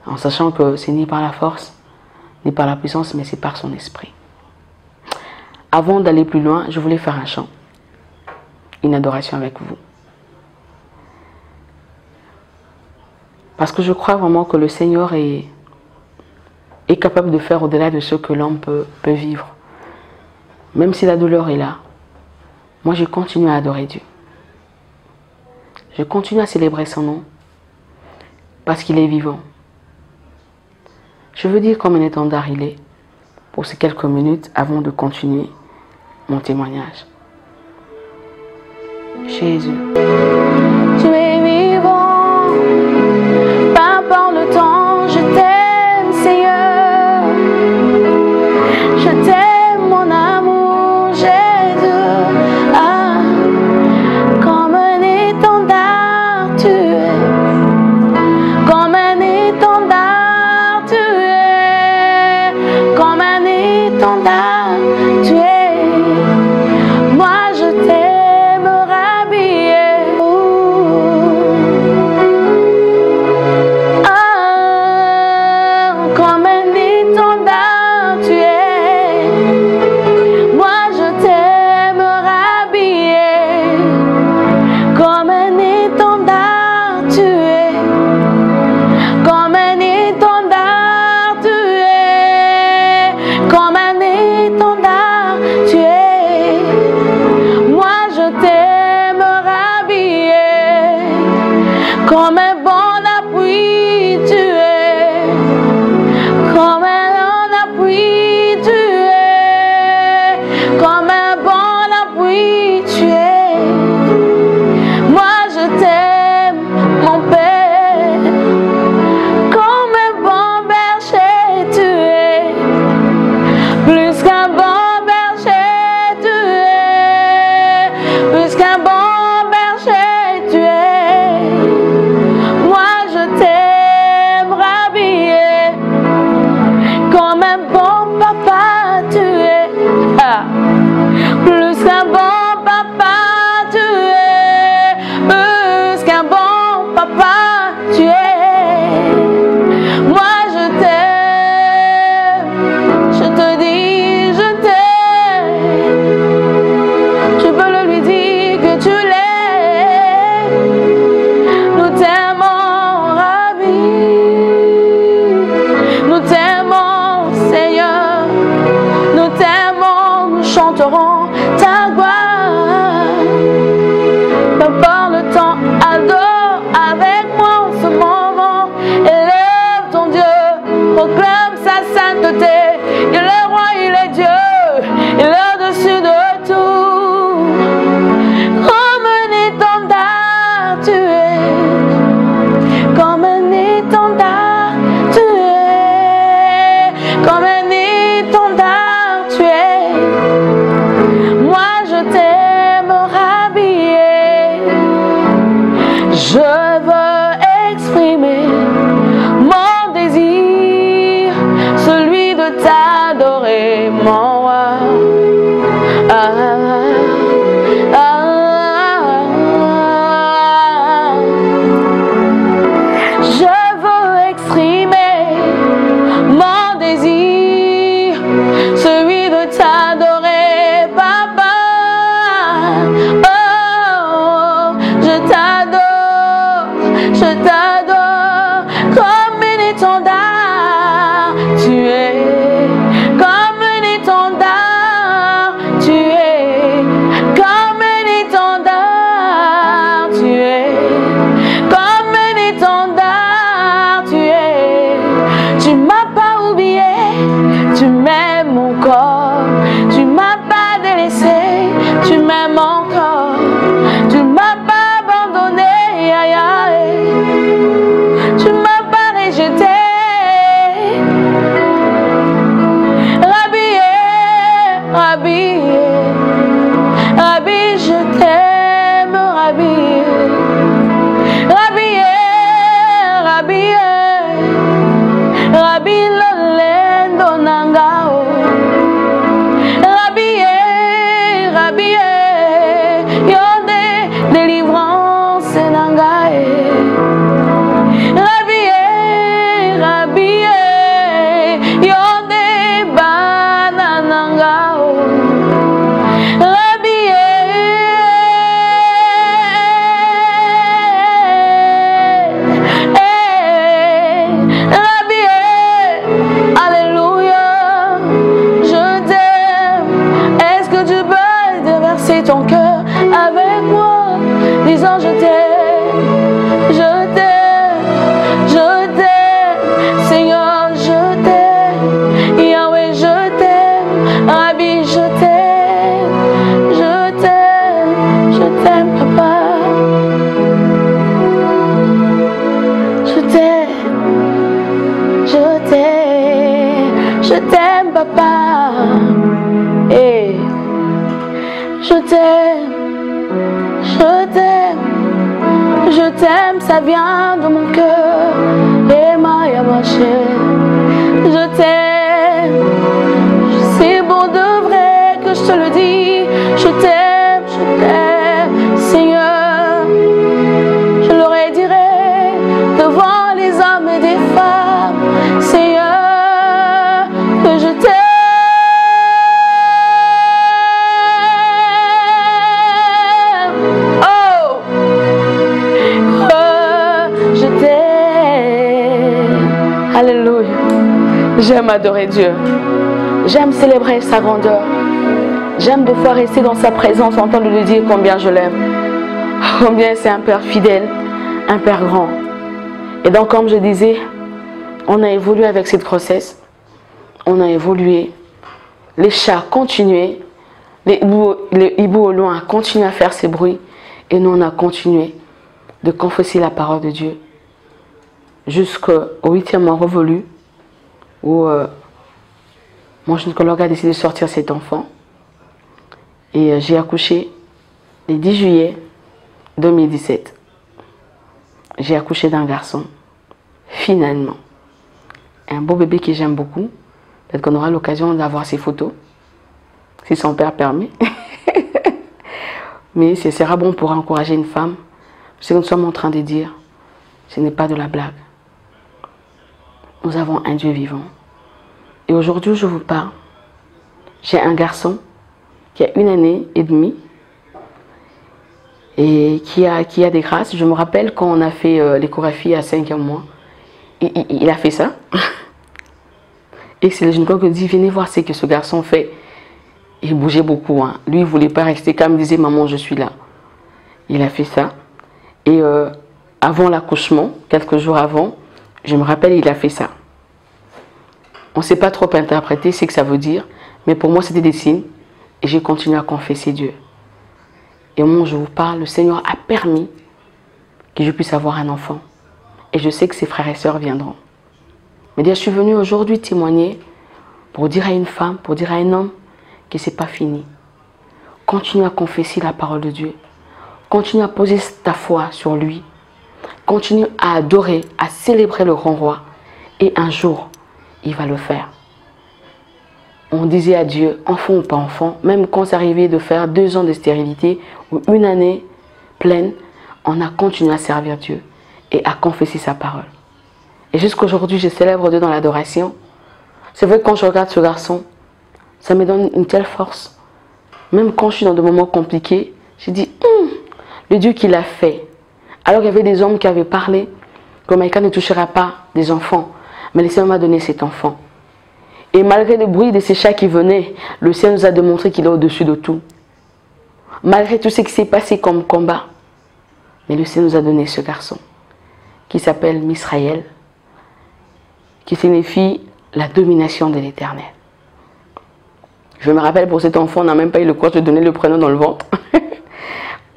En sachant que c'est ni par la force, ni par la puissance, mais c'est par son esprit. Avant d'aller plus loin, je voulais faire un chant. Une adoration avec vous. Parce que je crois vraiment que le Seigneur est capable de faire au-delà de ce que l'homme peut vivre. Même si la douleur est là, moi je continue à adorer Dieu. Je continue à célébrer son nom parce qu'il est vivant. Je veux dire comme un étendard il est pour ces quelques minutes avant de continuer mon témoignage. Jésus. Tu es vivant, peu importe le temps, je t'aime Seigneur. Je t'aime mon amour Jésus. Ah, comme un étendard tu es. Comme un étendard tu es. Comme un étendard tu es. Moi je t'aime rhabiller. je t'aime papa. Et je t'aime, ça vient de mon cœur. Et ma chérie, je t'aime. C'est bon de vrai que je te le dis. Je t'aime, Seigneur. Je leur dirai devant les hommes et des femmes, Seigneur, que je t'aime. Alléluia. J'aime adorer Dieu. J'aime célébrer sa grandeur. J'aime de fois rester dans sa présence, entendre lui dire combien je l'aime. Combien c'est un Père fidèle, un Père grand. Et donc, comme je disais, on a évolué avec cette grossesse. On a évolué. Les chats continuaient. Les hiboux au loin continuaient à faire ces bruits. Et nous, on a continué de confesser la parole de Dieu. Jusqu'au 8e mois révolu, où mon gynécologue a décidé de sortir cet enfant. Et j'ai accouché le 10 juillet 2017. J'ai accouché d'un garçon, finalement. Un beau bébé que j'aime beaucoup. Peut-être qu'on aura l'occasion d'avoir ses photos, si son père permet. Mais ce sera bon pour encourager une femme. Ce que nous sommes en train de dire, ce n'est pas de la blague. Nous avons un Dieu vivant. Et aujourd'hui, où je vous parle, j'ai un garçon qui a 1 année et demie et qui a des grâces. Je me rappelle quand on a fait l'échographie à 5e mois, il a fait ça. Et c'est le gynécologue qui dit, venez voir ce que ce garçon fait. Il bougeait beaucoup. Hein. Lui, il ne voulait pas rester calme, il disait, maman, je suis là. Il a fait ça. Et avant l'accouchement, quelques jours avant, je me rappelle, il a fait ça. On ne sait pas trop interpréter ce que ça veut dire, mais pour moi, c'était des signes. Et j'ai continué à confesser Dieu. Et au moment où je vous parle, le Seigneur a permis que je puisse avoir un enfant. Et je sais que ses frères et sœurs viendront. Mais dire, je suis venue aujourd'hui témoigner pour dire à une femme, pour dire à un homme que ce n'est pas fini. Continue à confesser la parole de Dieu. Continue à poser ta foi sur lui. Continue à adorer, à célébrer le grand roi. Et un jour, il va le faire. On disait à Dieu, enfant ou pas enfant, même quand c'est arrivé de faire 2 ans de stérilité ou 1 année pleine, on a continué à servir Dieu et à confesser sa parole. Et jusqu'aujourd'hui, je célèbre Dieu dans l'adoration. C'est vrai que quand je regarde ce garçon, ça me donne une telle force. Même quand je suis dans des moments compliqués, je dis, le Dieu qui l'a fait. Alors qu'il y avait des hommes qui avaient parlé que Maïka ne touchera pas des enfants. Mais le Seigneur m'a donné cet enfant. Et malgré le bruit de ces chats qui venaient, le Seigneur nous a démontré qu'il est au-dessus de tout. Malgré tout ce qui s'est passé comme combat, mais le Seigneur nous a donné ce garçon qui s'appelle Misraël, qui signifie la domination de l'Éternel. Je me rappelle pour cet enfant, on n'a même pas eu le courage de donner le prénom dans le ventre.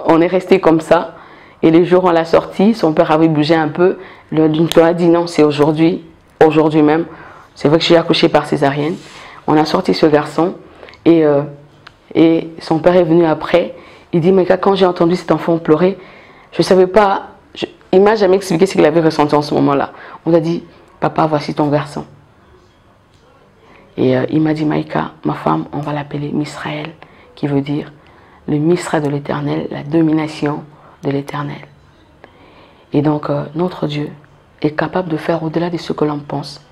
On est resté comme ça. Et les jours où on l'a sorti, son père avait bougé un peu. Le gynécologue a dit non, c'est aujourd'hui, aujourd'hui même. C'est vrai que je suis accouchée par césarienne. On a sorti ce garçon et son père est venu après. Il dit, mais quand j'ai entendu cet enfant pleurer, je ne savais pas, il ne m'a jamais expliqué ce qu'il avait ressenti en ce moment-là. On a dit, papa, voici ton garçon. Et il m'a dit, Maïka, ma femme, on va l'appeler Misraël, qui veut dire le Misra de l'Éternel, la domination de l'Éternel. Et donc, notre Dieu est capable de faire au-delà de ce que l'on pense.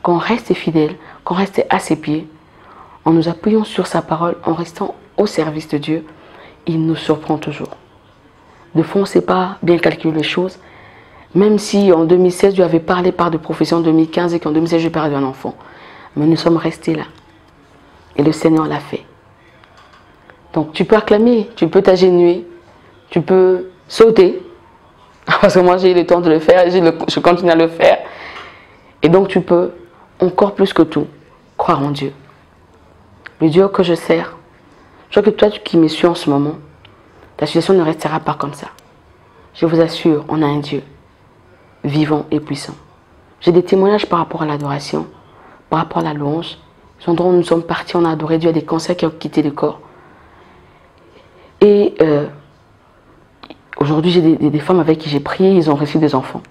Qu'on reste fidèle, qu'on reste à ses pieds, en nous appuyant sur sa parole, en restant au service de Dieu, il nous surprend toujours. De fois, on ne sait pas bien calculer les choses. Même si en 2016, Dieu avait parlé par de prophéties en 2015 et qu'en 2016, j'ai perdu un enfant. Mais nous sommes restés là. Et le Seigneur l'a fait. Donc, tu peux acclamer, tu peux t'agenouiller, tu peux sauter. Parce que moi, j'ai eu le temps de le faire, je continue à le faire. Et donc, tu peux, encore plus que tout, croire en Dieu. Le Dieu que je sers, je crois que toi qui me suis en ce moment, ta situation ne restera pas comme ça. Je vous assure, on a un Dieu vivant et puissant. J'ai des témoignages par rapport à l'adoration, par rapport à la louange. Les endroits où nous sommes partis, on a adoré Dieu, il y a des cancers qui ont quitté le corps. Et aujourd'hui, j'ai des femmes avec qui j'ai prié, ils ont reçu des enfants.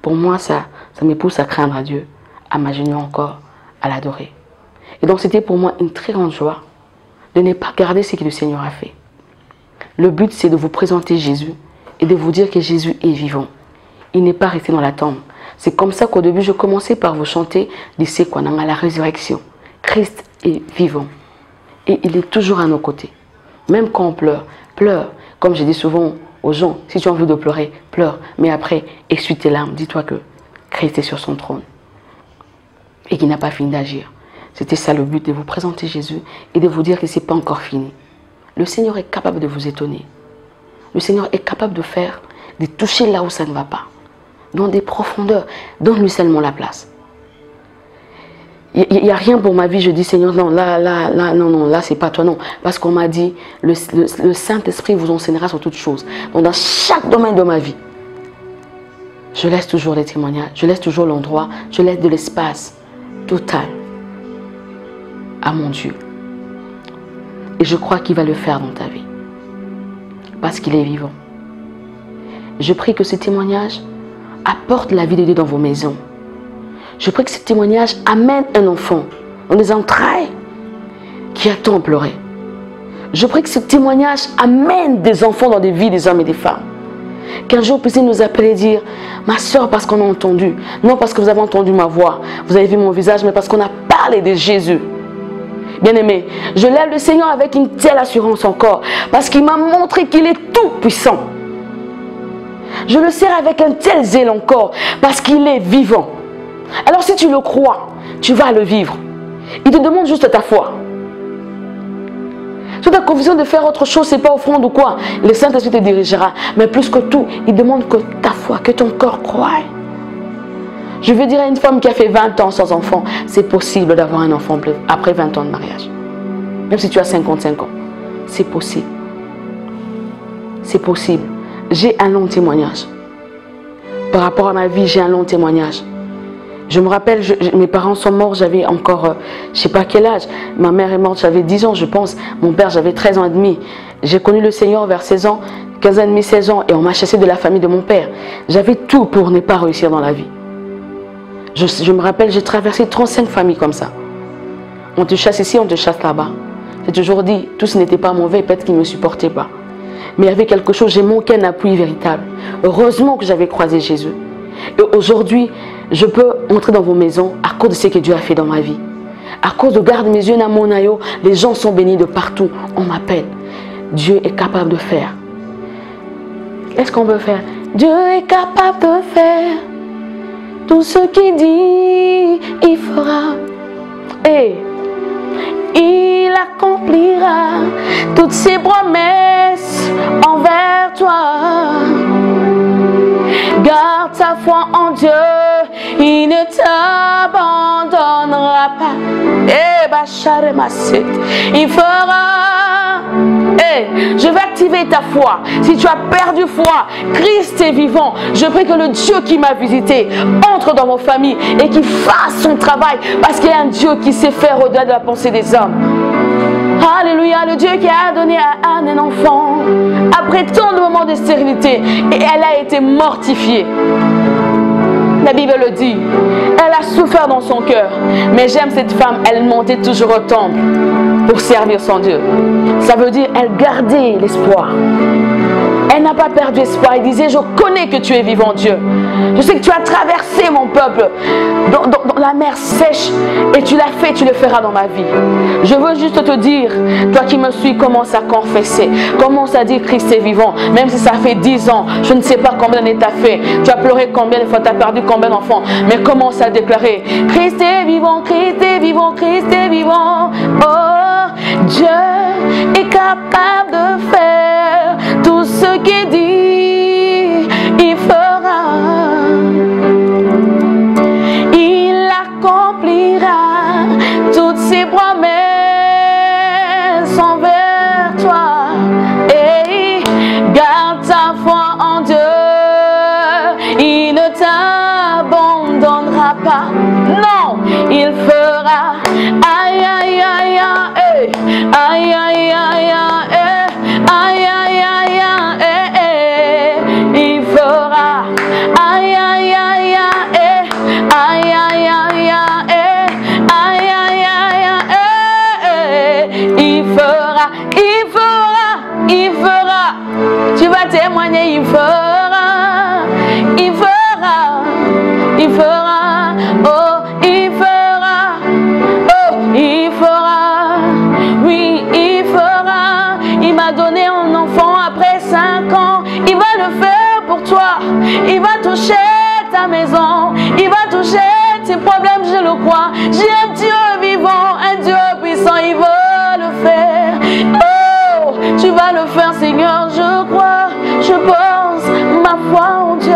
Pour moi, ça me pousse à craindre à Dieu, à m'agenouiller encore, à l'adorer. Et donc, c'était pour moi une très grande joie de ne pas garder ce que le Seigneur a fait. Le but, c'est de vous présenter Jésus et de vous dire que Jésus est vivant. Il n'est pas resté dans la tombe. C'est comme ça qu'au début, je commençais par vous chanter à la résurrection. Christ est vivant. Et il est toujours à nos côtés. Même quand on pleure, pleure. Comme je dis souvent aux gens, si tu as envie de pleurer, pleure. Mais après, essuie tes larmes. Dis-toi que Christ est sur son trône. Et qu'il n'a pas fini d'agir. C'était ça le but, de vous présenter Jésus et de vous dire que ce n'est pas encore fini. Le Seigneur est capable de vous étonner. Le Seigneur est capable de toucher là où ça ne va pas. Dans des profondeurs. Donne-lui seulement la place. Il n'y a rien pour ma vie, je dis Seigneur, non, là, c'est pas toi, non. Parce qu'on m'a dit, le Saint-Esprit vous enseignera sur toutes choses. Donc dans chaque domaine de ma vie, je laisse toujours les témoignages, je laisse toujours l'endroit, je laisse de l'espace total à mon Dieu. Et je crois qu'il va le faire dans ta vie. Parce qu'il est vivant. Je prie que ce témoignage apporte la vie de Dieu dans vos maisons. Je prie que ce témoignage amène un enfant dans les entrailles qui attend à pleurer. Je prie que ce témoignage amène des enfants dans des vies des hommes et des femmes. Qu'un jour puisse nous appeler et dire, ma soeur, parce qu'on a entendu, non parce que vous avez entendu ma voix, vous avez vu mon visage, mais parce qu'on a parlé de Jésus. Bien-aimé, je lève le Seigneur avec une telle assurance encore, parce qu'il m'a montré qu'il est tout puissant. Je le sers avec un tel zèle encore, parce qu'il est vivant. Alors si tu le crois, tu vas le vivre. Il te demande juste ta foi. Si tu as conviction de faire autre chose, ce n'est pas offrande ou quoi, le Saint-Esprit te dirigera. Mais plus que tout, il demande que ta foi, que ton corps croie. Je veux dire à une femme qui a fait 20 ans sans enfant, c'est possible d'avoir un enfant après 20 ans de mariage. Même si tu as 55 ans, c'est possible. C'est possible. J'ai un long témoignage. Par rapport à ma vie, j'ai un long témoignage. Je me rappelle, mes parents sont morts, j'avais encore, je ne sais pas quel âge. Ma mère est morte, j'avais 10 ans, je pense. Mon père, j'avais 13 ans et demi. J'ai connu le Seigneur vers 16 ans, 15 ans et demi, 16 ans. Et on m'a chassé de la famille de mon père. J'avais tout pour ne pas réussir dans la vie. Je me rappelle, j'ai traversé 35 familles comme ça. On te chasse ici, on te chasse là-bas. J'ai toujours dit, tout ce n'était pas mauvais, peut-être qu'ils ne me supportaient pas. Mais il y avait quelque chose, j'ai manqué un appui véritable. Heureusement que j'avais croisé Jésus. Et aujourd'hui, je peux entrer dans vos maisons à cause de ce que Dieu a fait dans ma vie. À cause de garde mes yeux dans mon aïeau, les gens sont bénis de partout. On m'appelle. Dieu est capable de faire. Qu'est-ce qu'on veut faire? Dieu est capable de faire tout ce qu'il dit, il fera. Et il accomplira toutes ses promesses envers toi. Garde ta foi en Dieu, il ne t'abandonnera pas. Il fera. Je vais activer ta foi. Si tu as perdu foi, Christ est vivant. Je prie que le Dieu qui m'a visité entre dans vos familles et qu'il fasse son travail, parce qu'il y a un Dieu qui sait faire au-delà de la pensée des hommes. Alléluia, le Dieu qui a donné à Anne un enfant après tant de moments de stérilité et elle a été mortifiée. La Bible le dit, elle a souffert dans son cœur, mais j'aime cette femme, elle montait toujours au temple pour servir son Dieu. Ça veut dire elle gardait l'espoir. Elle n'a pas perdu espoir. Elle disait, je connais que tu es vivant, Dieu. Je sais que tu as traversé mon peuple dans la mer sèche et tu l'as fait, tu le feras dans ma vie. Je veux juste te dire, toi qui me suis, commence à confesser. Commence à dire Christ est vivant. Même si ça fait 10 ans, je ne sais pas combien d'années tu as fait. Tu as pleuré combien de fois, tu as perdu combien d'enfants. Mais commence à déclarer, Christ est vivant, Christ est vivant, Christ est vivant. Oh, Dieu est capable de faire tout ce qu'il dit, il fera. Il accomplira toutes ses promesses envers toi. Et garde ta foi en Dieu, il ne t'abandonnera pas. Non, il fera. Aïe, aïe, aïe, aïe, aïe, aïe, aïe, aïe, aïe, aïe, aïe, il fera. Aïe, aïe, aïe, aïe, aïe, aïe, aïe, aïe, aïe, aïe, il fera, il fera, il fera. Tu vas témoigner, il fera, il fera, il fera, oh, il fera, oh, il fera, oui, il fera. Il m'a donné un enfant après 5 ans, il va le faire pour toi, il va toucher ta maison, il va toucher tes problèmes, je le crois. J'ai un Dieu vivant, un Dieu puissant, il va le faire. Oh, tu vas le faire, Seigneur, je crois, je pense ma foi en Dieu.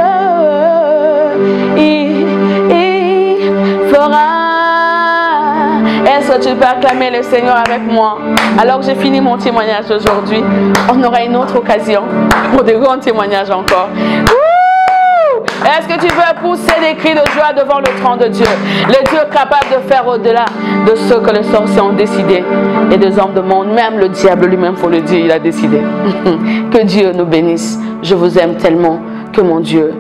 Il fera. Est-ce que tu peux acclamer le Seigneur avec moi? Alors que j'ai fini mon témoignage aujourd'hui, on aura une autre occasion pour de grands témoignages encore. Est-ce que tu veux pousser des cris de joie devant le trône de Dieu? Le Dieu capable de faire au-delà de ce que les sorciers ont décidé. Et des hommes de monde, même le diable lui-même, faut le dire, il a décidé. Que Dieu nous bénisse. Je vous aime tellement que mon Dieu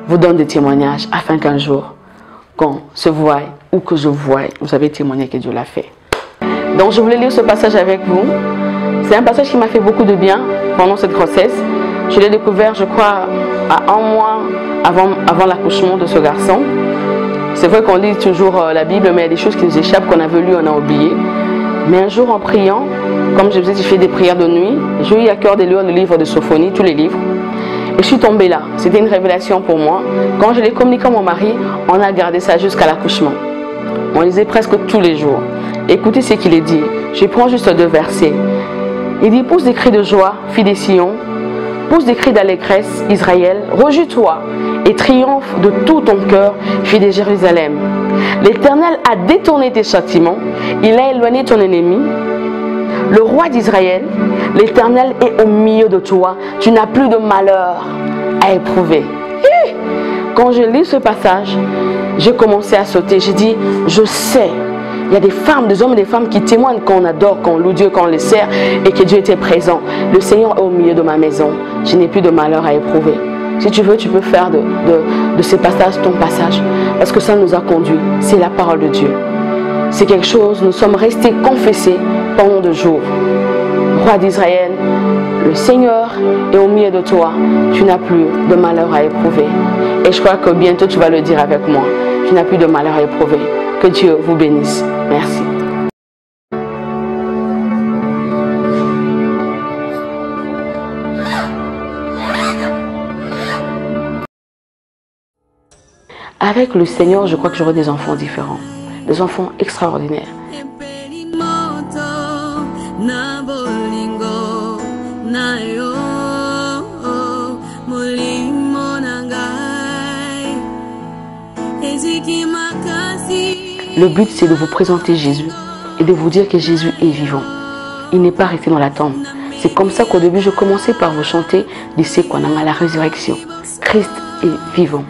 vous donne des témoignages afin qu'un jour, qu'on se voie ou que je voie, vous avez témoigné que Dieu l'a fait. Donc je voulais lire ce passage avec vous. C'est un passage qui m'a fait beaucoup de bien pendant cette grossesse. Je l'ai découvert, je crois, à 1 mois avant l'accouchement de ce garçon. C'est vrai qu'on lit toujours la Bible, mais il y a des choses qui nous échappent, qu'on avait lues, on a oublié. Mais un jour, en priant, comme je faisais, je fais des prières de nuit, j'ai eu à cœur de lire le livre de Sophonie, tous les livres. Et je suis tombée là. C'était une révélation pour moi. Quand je l'ai communiqué à mon mari, on a gardé ça jusqu'à l'accouchement. On lisait presque tous les jours. Écoutez ce qu'il est dit. Je prends juste 2 versets. Il dit, pousse des cris de joie, fille des Sion. Pousse des cris d'allégresse, Israël, rejouis-toi et triomphe de tout ton cœur, fille de Jérusalem. L'Éternel a détourné tes châtiments, il a éloigné ton ennemi. Le roi d'Israël, l'Éternel est au milieu de toi, tu n'as plus de malheur à éprouver. Quand je lis ce passage, j'ai commencé à sauter, j'ai dit, je sais. Il y a des femmes, des hommes et des femmes qui témoignent qu'on adore, qu'on loue Dieu, qu'on le sert et que Dieu était présent. Le Seigneur est au milieu de ma maison. Je n'ai plus de malheur à éprouver. Si tu veux, tu peux faire de ces passages ton passage. Parce que ça nous a conduits. C'est la parole de Dieu. C'est quelque chose, nous sommes restés confessés pendant 2 jours. Roi d'Israël, le Seigneur est au milieu de toi. Tu n'as plus de malheur à éprouver. Et je crois que bientôt tu vas le dire avec moi. Tu n'as plus de malheur à éprouver. Que Dieu vous bénisse. Merci. Avec le Seigneur, je crois que j'aurai des enfants différents. Des enfants extraordinaires. Le but, c'est de vous présenter Jésus et de vous dire que Jésus est vivant. Il n'est pas resté dans la tombe. C'est comme ça qu'au début, je commençais par vous chanter « C'est qu'on a la résurrection ». Christ est vivant.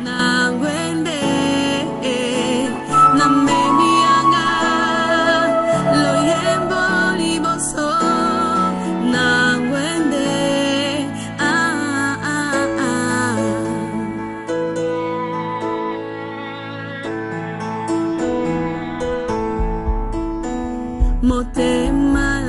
Motema